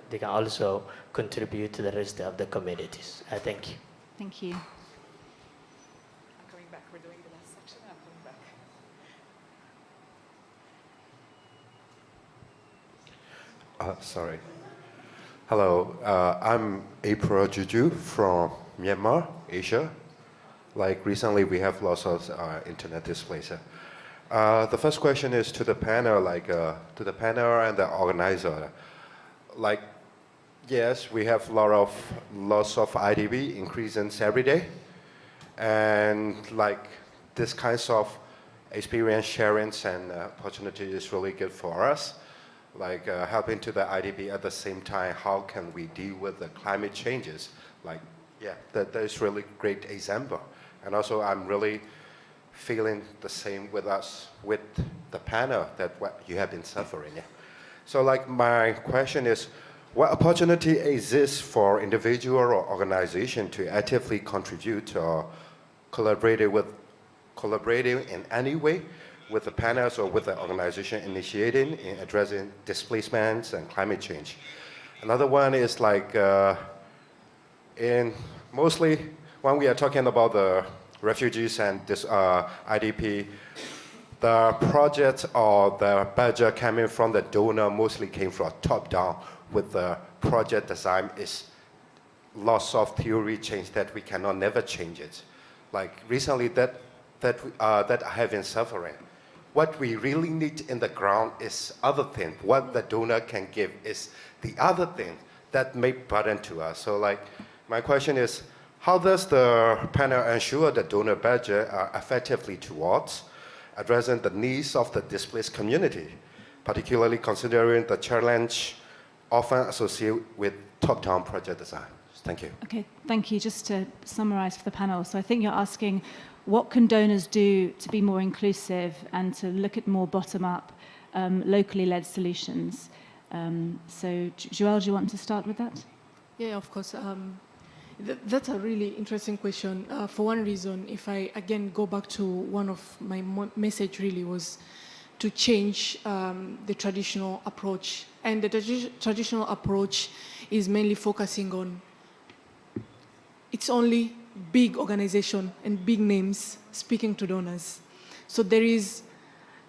they can also contribute to the rest of the communities. Thank you. Thank you. I'm coming back. We're doing the last section. I'm coming back. Sorry. Hello, I'm April Juju from Myanmar, Asia. Like recently, we have lots of internet displays. The first question is to the panel, to the panel and the organizer. Like, yes, we have lots of IDP increasing every day, and like this kinds of experience sharing and opportunity is really good for us. Like helping to the IDP at the same time, how can we deal with the climate changes? Like, yeah, that is really great example. And also, I'm really feeling the same with us, with the panel, that what you have been suffering. Yeah. So like my question is, what opportunity exists for individual or organization to actively contribute or collaborating in any way with the panels or with the organization initiating in addressing displacements and climate change? Another one is like, in mostly when we are talking about the refugees and this IDP, the project or the budget coming from the donor mostly came from top down, with the project design is lots of theory change that we cannot never change it. Like recently that I have been suffering. What we really need in the ground is other thing. What the donor can give is the other thing that may burden to us. So like my question is, how does the panel ensure the donor budget are effectively towards addressing the needs of the displaced community, particularly considering the challenge often associated with top-down project design. Thank you. Okay, thank you. Just to summarize for the panel, so I think you're asking what can donors do to be more inclusive and to look at more bottom-up, locally led solutions. So Joelle, do you want to start with that? Yeah, of course. That's a really interesting question. For one reason, if I again go back to one of my message really was to change the traditional approach. And the traditional approach is mainly focusing on it's only big organization and big names speaking to donors. So there is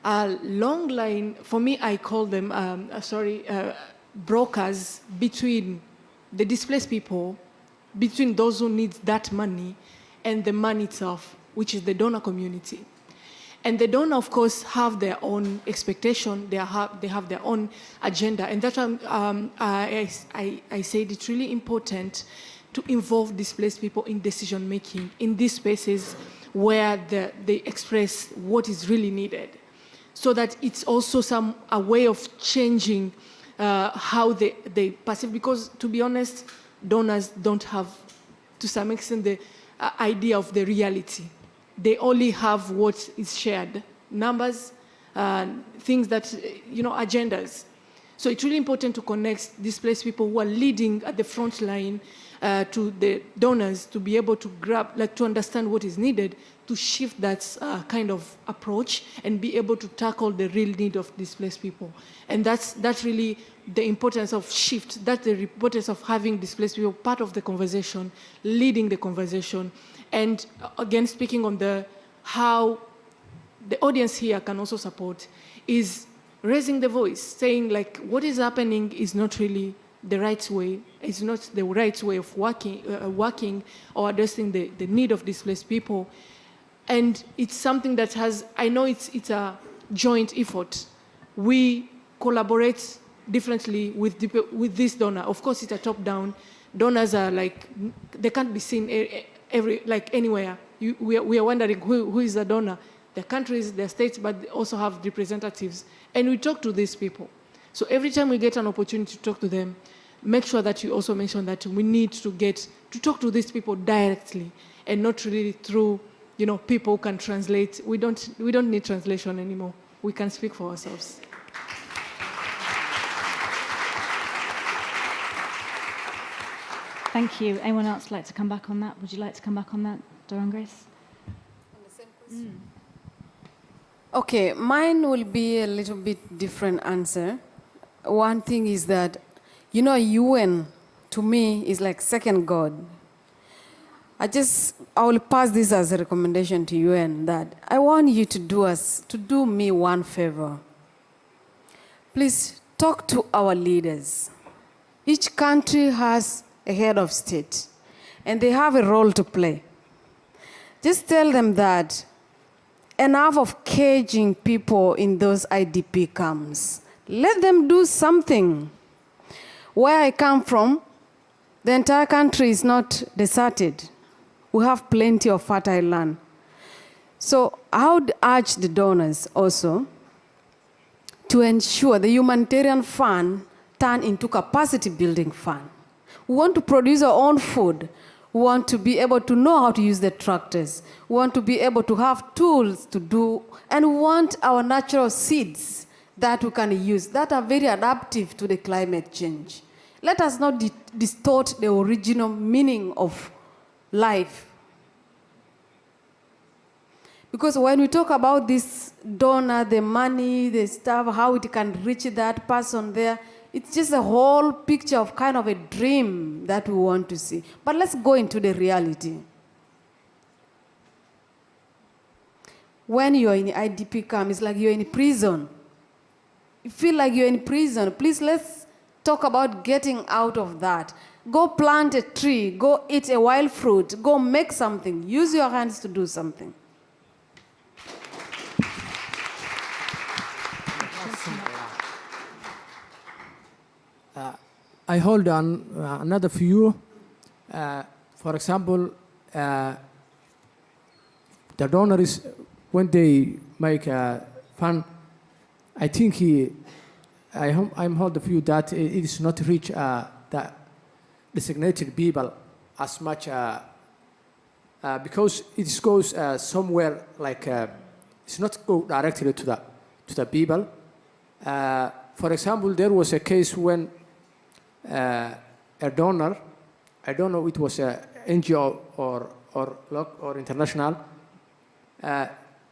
a long line, for me I call them, brokers between the displaced people, between those who need that money and the money itself, which is the donor community. And the donor, of course, have their own expectation, they have their own agenda, and that's why I said it's really important to involve displaced people in decision making in these spaces where they express what is really needed, so that it's also a way of changing how they perceive. Because to be honest, donors don't have, to some extent, the idea of the reality. They only have what is shared, numbers, things that, agendas. So it's really important to connect displaced people who are leading at the front line to the donors to be able to grab, to understand what is needed, to shift that kind of approach and be able to tackle the real need of displaced people. And that's really the importance of shift. That's the importance of having displaced people part of the conversation, leading the conversation. And again, speaking on how the audience here can also support is raising the voice, saying what is happening is not really the right way. It's not the right way of working or addressing the need of displaced people. And it's something that I know it's a joint effort. We collaborate differently with this donor. Of course, it's a top-down. Donors are they can't be seen anywhere. We are wondering who is the donor. The countries, the states, but they also have representatives. And we talk to these people. So every time we get an opportunity to talk to them, make sure that you also mention that we need to get to talk to these people directly and not really through, people who can translate. We don't need translation anymore. We can speak for ourselves. Thank you. Anyone else like to come back on that? Would you like to come back on that, Doran Grace? On the same question? Okay, mine will be a little bit different answer. One thing is that, UN to me is like second God. I will pass this as a recommendation to UN that I want you to do me one favor. Please talk to our leaders. Each country has a head of state, and they have a role to play. Just tell them that enough of caging people in those IDP camps. Let them do something. Where I come from, the entire country is not deserted. We have plenty of fertile land. So I would urge the donors also to ensure the humanitarian fund turn into capacity building fund. We want to produce our own food. We want to be able to know how to use the tractors. We want to be able to have tools to do, and we want our natural seeds that we can use that are very adaptive to the climate change. Let us not distort the original meaning of life. Because when we talk about this donor, the money, the stuff, how it can reach that person there, it's just a whole picture of kind of a dream that we want to see. But let's go into the reality. When you're in IDP camp, it's like you're in prison. You feel like you're in prison. Please, let's talk about getting out of that. Go plant a tree. Go eat a wild fruit. Go make something. Use your hands to do something. I hold on another view. For example, the donors, when they make a fund, I think I'm hold the view that it is not reach designated people as much because it goes somewhere like it's not go directly to the people. For example, there was a case when a donor, I don't know, it was a NGO or international,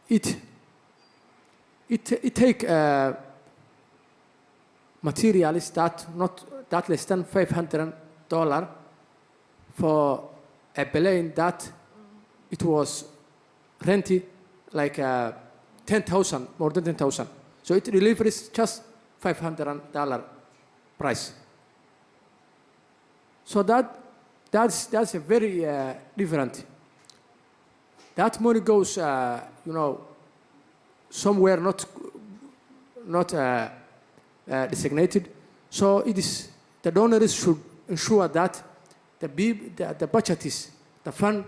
it take materials that less than $500 for a plane that it was rented like 10,000, more than 10,000. So it delivers just $500 price. So that's a very different. That money goes, somewhere not designated. So it is the donors should ensure that the budget is the fund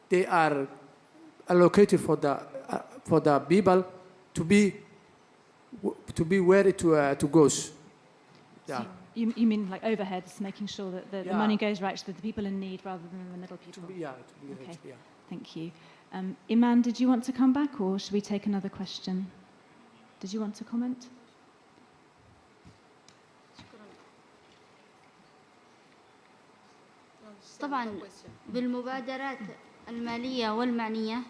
they are allocated for the people to be where it to goes. Yeah. So you mean like overheads, making sure that the money goes right to the people in need rather than the middle people? Okay. Yeah. Thank you. Iman, did you want to come back, or should we take another question? Did you want to comment? طبعا بالمبادرات المالية والمعنية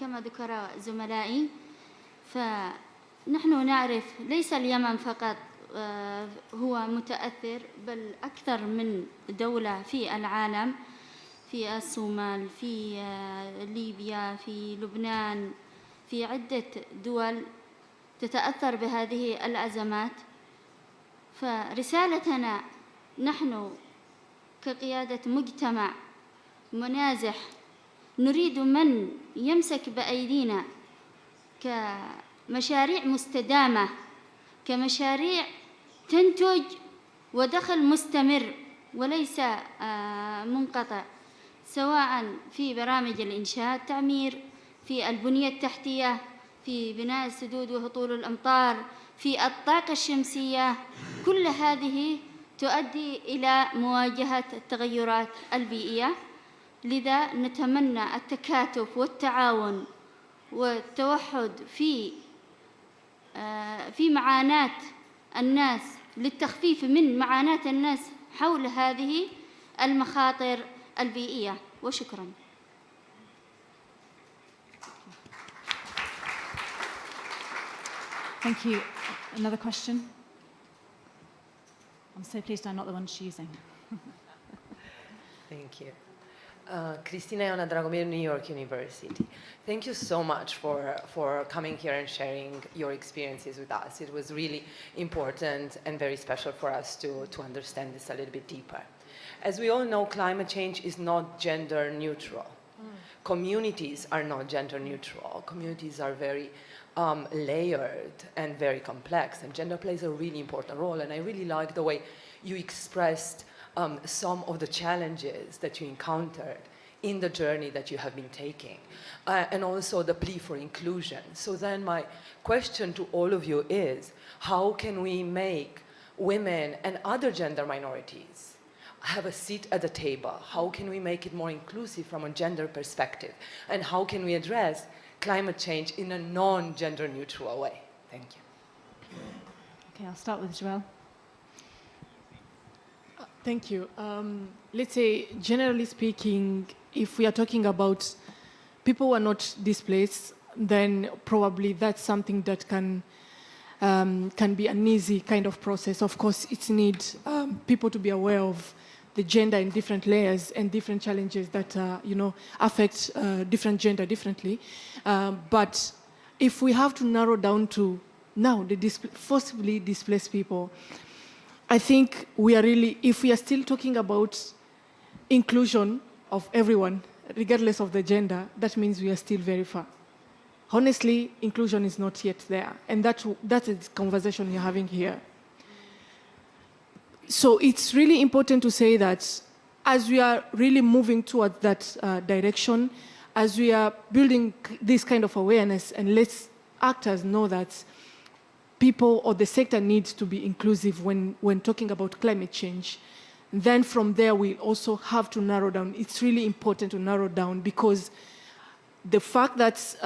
كما ذكر زملائي، فنحن نعرف ليس اليمن فقط هو متأثر، بل أكثر من دولة في العالم، في الصومال، في ليبيا، في لبنان، في عدة دول تتأثر بهذه الأزمات. فرسالتنا نحن كقيادة مجتمع منازح نريد من يمسك بأيدينا كمشاريع مستدامة، كمشاريع تنتج ودخل مستمر وليس منقطع، سواء في برامج الإنشاء، التعمير، في البنية التحتية، في بناء السدود وهطول الأمطار، في الطاقة الشمسية. كل هذه تؤدي إلى مواجهة التغيرات البيئية. لذا نتمنى التكاتف والتعاون والتوحد في معاناة الناس، للتخفيف من معاناة الناس حول هذه المخاطر البيئية. وشكرا. Thank you. Another question? I'm so pleased I'm not the one choosing. Thank you. Cristina Iona Dragomir, New York University. Thank you so much for coming here and sharing your experiences with us. It was really important and very special for us to understand this a little bit deeper. As we all know, climate change is not gender neutral. Communities are not gender neutral. Communities are very layered and very complex, and gender plays a really important role. And I really like the way you expressed some of the challenges that you encountered in the journey that you have been taking, and also the plea for inclusion. So then my question to all of you is, how can we make women and other gender minorities have a seat at the table? How can we make it more inclusive from a gender perspective? And how can we address climate change in a non-gender neutral way? Thank you. Okay, I'll start with Joelle. Thank you. Let's say, generally speaking, if we are talking about people who are not displaced, then probably that's something that can be an easy kind of process. Of course, it needs people to be aware of the gender in different layers and different challenges that affect different gender differently. But if we have to narrow down to now the forcibly displaced people, I think we are really, if we are still talking about inclusion of everyone, regardless of the gender, that means we are still very far. Honestly, inclusion is not yet there, and that's the conversation you're having here. So it's really important to say that as we are really moving towards that direction, as we are building this kind of awareness, and let's actors know that people or the sector needs to be inclusive when talking about climate change, Then from there, we also have to narrow down. It's really important to narrow down because the fact that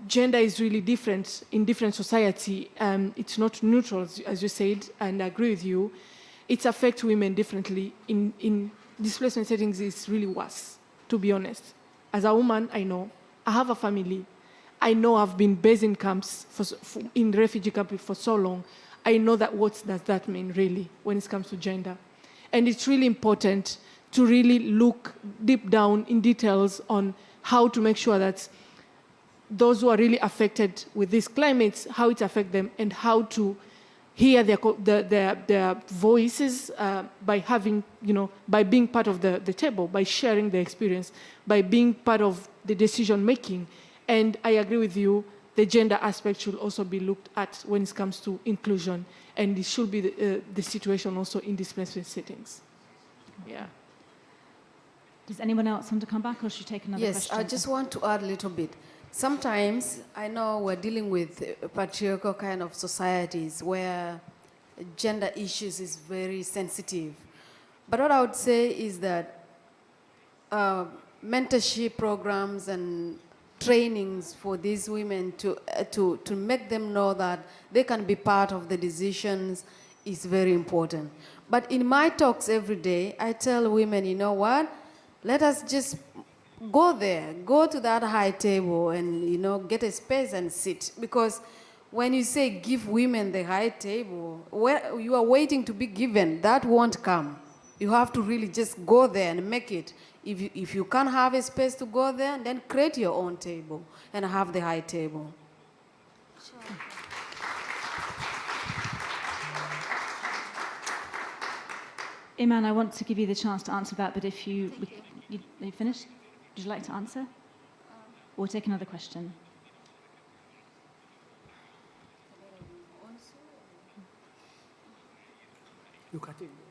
gender is really different in different society, it's not neutral, as you said, and I agree with you. It affects women differently. In displacement settings, it's really worse, to be honest. As a woman, I know. I have a family. I know I've been based in camps, in refugee camps for so long. I know that what does that mean, really, when it comes to gender. And it's really important to really look deep down in details on how to make sure that those who are really affected with these climates, how it affects them, and how to hear their voices by having, by being part of the table, by sharing their experience, by being part of the decision making. And I agree with you, the gender aspect should also be looked at when it comes to inclusion, and it should be the situation also in displacement settings. Yeah. Does anyone else want to come back, or should you take another question? Yes, I just want to add a little bit. Sometimes I know we're dealing with patriarchal kind of societies where gender issues is very sensitive. But what I would say is that mentorship programs and trainings for these women to make them know that they can be part of the decisions is very important. But in my talks every day, I tell women, you know what? Let us just go there, go to that high table and, get a space and sit. Because when you say give women the high table, where you are waiting to be given, that won't come. You have to really just go there and make it. If you can't have a space to go there, then create your own table and have the high table. Sure. Iman, I want to give you the chance to answer that, but if you finished? Would you like to answer? Or take another question?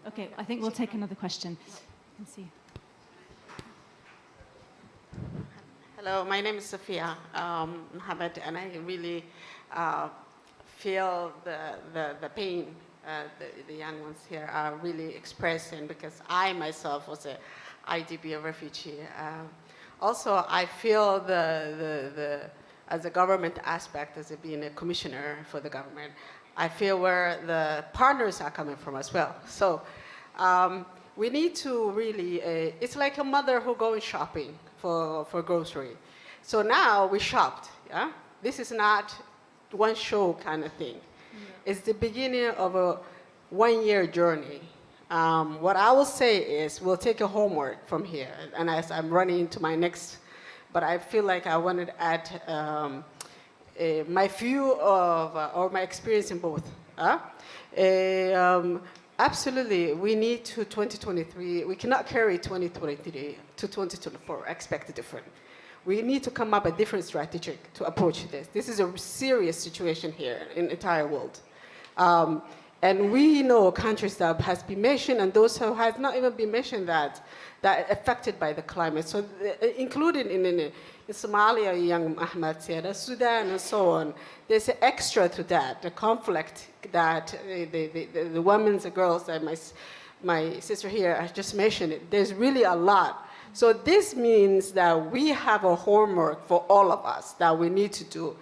Okay, I think we'll take another question. Let's see. Hello, my name is Sophia Mohammed, and I really feel the pain the young ones here are really expressing, because I myself was an IDP refugee. Also, I feel as a government aspect, as being a commissioner for the government, I feel where the partners are coming from as well. So we need to really, it's like a mother who goes shopping for grocery. So now we shopped, yeah? This is not one show kind of thing. Yeah. It's the beginning of a one-year journey. What I will say is we'll take a homework from here, and as I'm running into my next, but I feel like I wanted to add my view of, or my experience in both. Absolutely, we need to 2023, we cannot carry 2023 to 2024, expect different. We need to come up with a different strategy to approach this. This is a serious situation here in the entire world. And we know countries that has been mentioned and those who has not even been mentioned that are affected by the climate. So included in Somalia, young Ahmed said, Sudan and so on, there's an extra to that, the conflict that the women and girls that my sister here has just mentioned, there's really a lot. So this means that we have a homework for all of us that we need to do.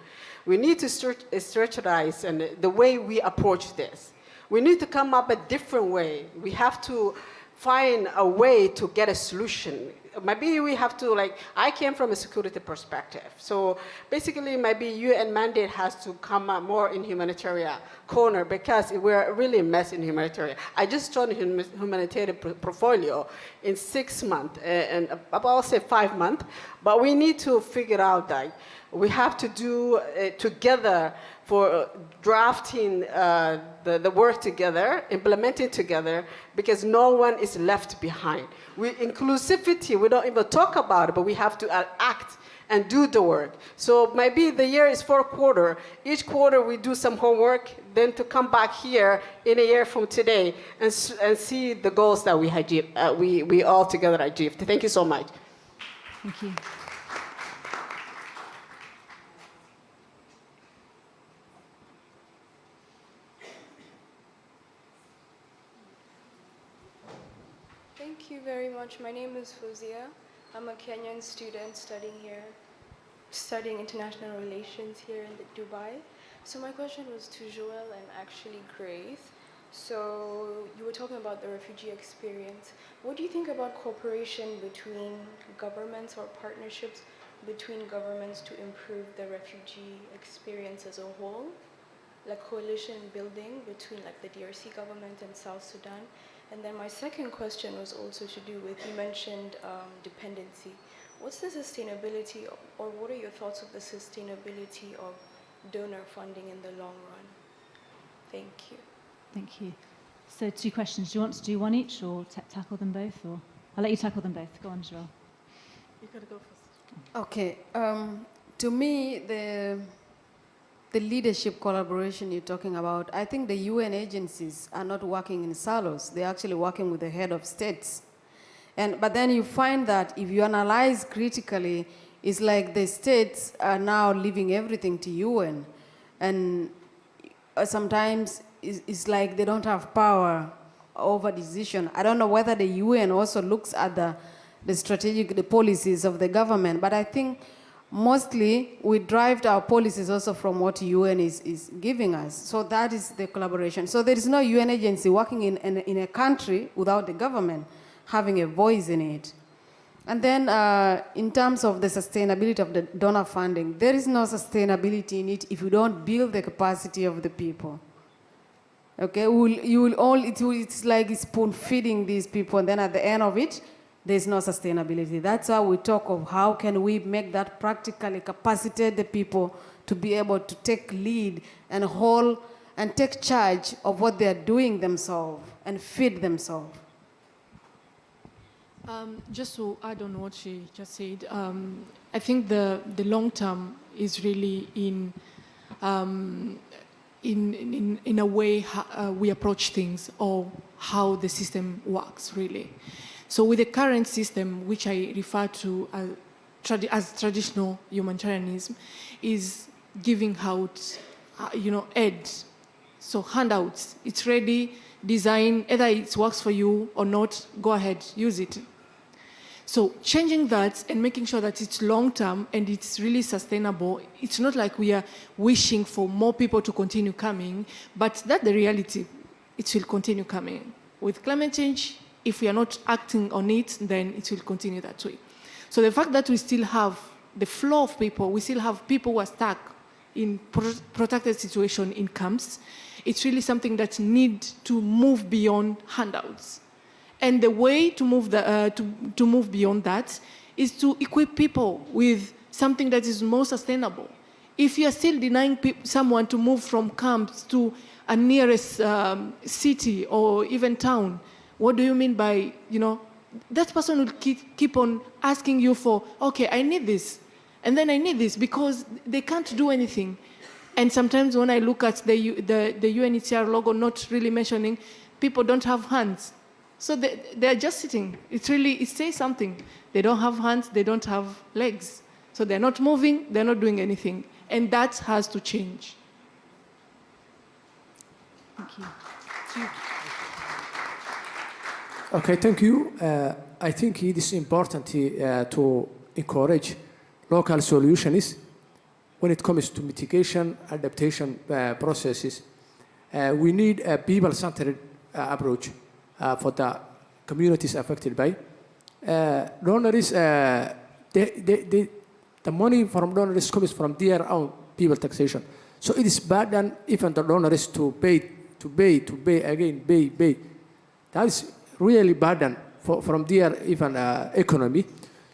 We need to strategize and the way we approach this. We need to come up a different way. We have to find a way to get a solution. Maybe we have to, like, I came from a security perspective. So basically, maybe UN mandate has to come up more in humanitarian corner because we're really a mess in humanitarian. I just started humanitarian portfolio in 6 months, and about, say, 5 months. But we need to figure out that we have to do together for drafting the work together, implementing together, because no one is left behind. Inclusivity, we don't even talk about it, but we have to act and do the work. So maybe the year is 4 quarters. Each quarter we do some homework, then to come back here in a year from today and see the goals that we all together achieved. Thank you so much. Thank you. Thank you very much. My name is Fuzia. I'm a Kenyan student studying international relations here in Dubai. So my question was to Joel and actually Grace. So you were talking about the refugee experience. What do you think about cooperation between governments or partnerships between governments to improve the refugee experience as a whole? Like coalition building between like the DRC government and South Sudan. And then my second question was also to do with, you mentioned dependency. What's the sustainability, or what are your thoughts of the sustainability of donor funding in the long run? Thank you. Thank you. So 2 questions. Do you want to do one each or tackle them both? Or I'll let you tackle them both. Go on, Joel. You gotta go first. Okay. To me, the leadership collaboration you're talking about, I think the UN agencies are not working in silos. They're actually working with the head of states. But then you find that if you analyze critically, it's like the states are now leaving everything to UN. And sometimes it's like they don't have power over decision. I don't know whether the UN also looks at the policies of the government, but I think mostly we drive our policies also from what UN is giving us. So that is the collaboration. So there is no UN agency working in a country without the government having a voice in it. And then in terms of the sustainability of the donor funding, there is no sustainability in it if you don't build the capacity of the people. Okay, it's like spoon feeding these people, and then at the end of it, there's no sustainability. That's why we talk of how can we make that practically capacitate the people to be able to take lead and hold and take charge of what they're doing themselves and feed themselves. Just to add on what she just said, I think the long term is really in a way we approach things or how the system works really. So with the current system, which I refer to as traditional humanitarianism, is giving out, aid, so handouts. It's ready, design, either it works for you or not, go ahead, use it. So changing that and making sure that it's long-term and it's really sustainable. It's not like we are wishing for more people to continue coming, but that's the reality. It will continue coming. With climate change, if we are not acting on it, then it will continue that way. So the fact that we still have the flow of people, we still have people who are stuck in protected situation in camps, it's really something that needs to move beyond handouts. And the way to move, to move beyond that is to equip people with something that is more sustainable. If you are still denying someone to move from camps to a nearest city or even town, what do you mean by, that person will keep on asking you for, okay, I need this, and then I need this, because they can't do anything. And sometimes when I look at the UNHCR logo, not really mentioning, people don't have hands. So they're just sitting. It says something. They don't have hands, they don't have legs. So they're not moving, they're not doing anything. And that has to change. Thank you. Okay, thank you. I think it is important to encourage local solutions when it comes to mitigation, adaptation processes. We need a people-centered approach for the communities affected by. Donors, the money from donors comes from their own people taxation. So it is burden even the donors to pay again. That is really burden from their even economy.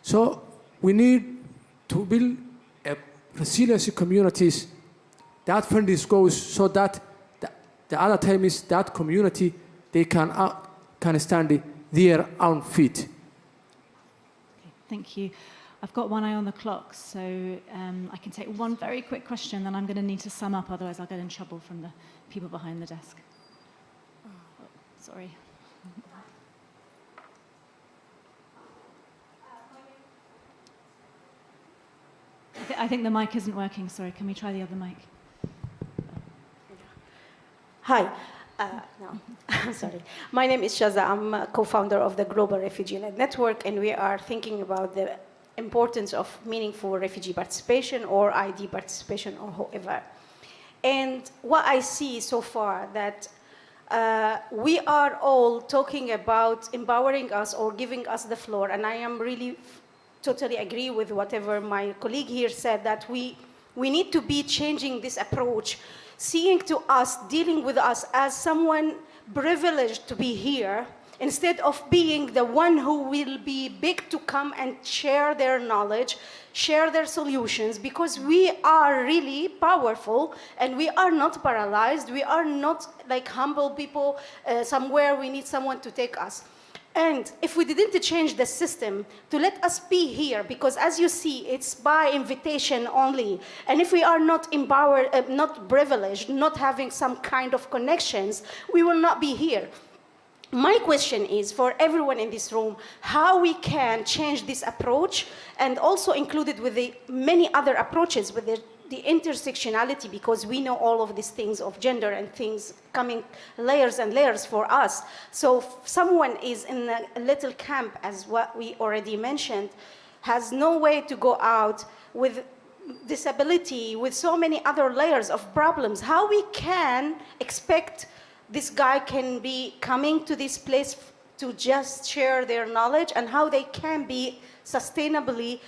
So we need to build a resiliency communities. That funding goes so that the other time is that community, they can stand their own feet. Okay, thank you. I've got one eye on the clock, so I can take one very quick question, then I'm going to need to sum up, otherwise I'll get in trouble from the people behind the desk. Oh, sorry. I think the mic isn't working, sorry. Can we try the other mic? Hi. No, I'm sorry. My name is Shaza. I'm a co-founder of the Global Refugee Network, and we are thinking about the importance of meaningful refugee participation or ID participation or however. And what I see so far that we are all talking about empowering us or giving us the floor, and I am really totally agree with whatever my colleague here said, that we need to be changing this approach, seeing to us, dealing with us as someone privileged to be here, instead of being the one who will be big to come and share their knowledge, share their solutions, because we are really powerful and we are not paralyzed. We are not like humble people somewhere we need someone to take us. And if we didn't change the system to let us be here, because as you see, it's by invitation only. And if we are not empowered, not privileged, not having some kind of connections, we will not be here. My question is for everyone in this room, how we can change this approach and also include it with the many other approaches with the intersectionality, because we know all of these things of gender and things coming layers and layers for us. So if someone is in a little camp, as what we already mentioned, has no way to go out with disability, with so many other layers of problems, how we can expect this guy can be coming to this place to just share their knowledge, and how they can be sustainably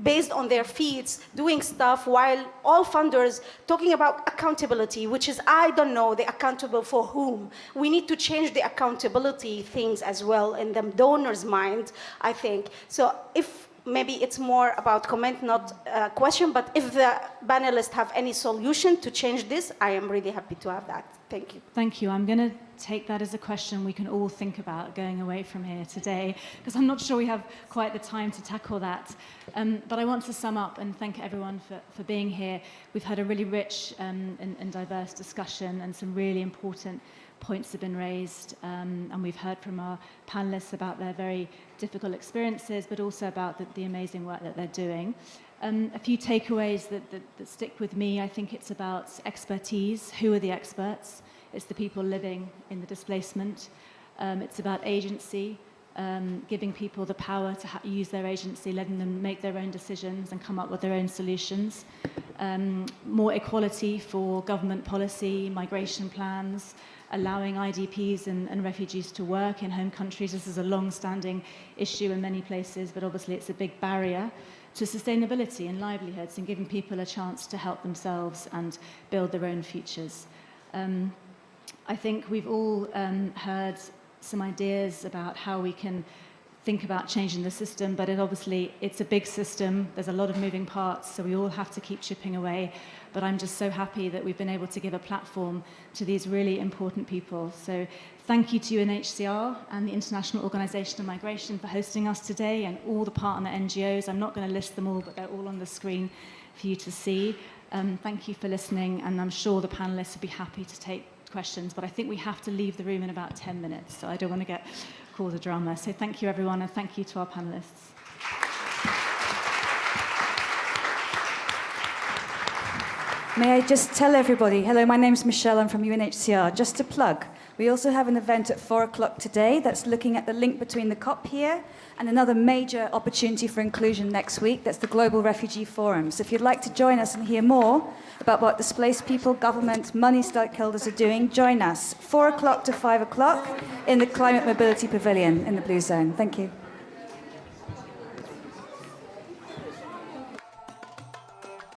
based on their feeds, doing stuff, while all funders talking about accountability, which is, I don't know, they're accountable for whom. We need to change the accountability things as well in the donor's mind, I think. So if maybe it's more about comment, not a question, but if the panelists have any solution to change this, I am really happy to have that. Thank you. Thank you. I'm going to take that as a question we can all think about going away from here today, because I'm not sure we have quite the time to tackle that. But I want to sum up and thank everyone for being here. We've had a really rich and diverse discussion, and some really important points have been raised. And we've heard from our panelists about their very difficult experiences, but also about the amazing work that they're doing. A few takeaways that stick with me. I think it's about expertise. Who are the experts? It's the people living in the displacement. It's about agency, giving people the power to use their agency, letting them make their own decisions and come up with their own solutions. More equality for government policy, migration plans, allowing IDPs and refugees to work in home countries. This is a long-standing issue in many places, but obviously it's a big barrier to sustainability and livelihoods, and giving people a chance to help themselves and build their own futures. I think we've all heard some ideas about how we can think about changing the system, but obviously it's a big system. There's a lot of moving parts, so we all have to keep chipping away. But I'm just so happy that we've been able to give a platform to these really important people. So thank you to UNHCR and the International Organization of Migration for hosting us today, and all the partner NGOs. I'm not going to list them all, but they're all on the screen for you to see. Thank you for listening, and I'm sure the panelists will be happy to take questions, but I think we have to leave the room in about 10 minutes, so I don't want to cause a drama. So thank you, everyone, and thank you to our panelists. May I just tell everybody, hello, my name's Michelle, I'm from UNHCR. Just to plug, we also have an event at 4 o'clock today that's looking at the link between the COP here and another major opportunity for inclusion next week. That's the Global Refugee Forum. So if you'd like to join us and hear more about what displaced people, government, money stakeholders are doing, join us 4 o'clock to 5 o'clock in the Climate Mobility Pavilion in the Blue Zone. Thank you.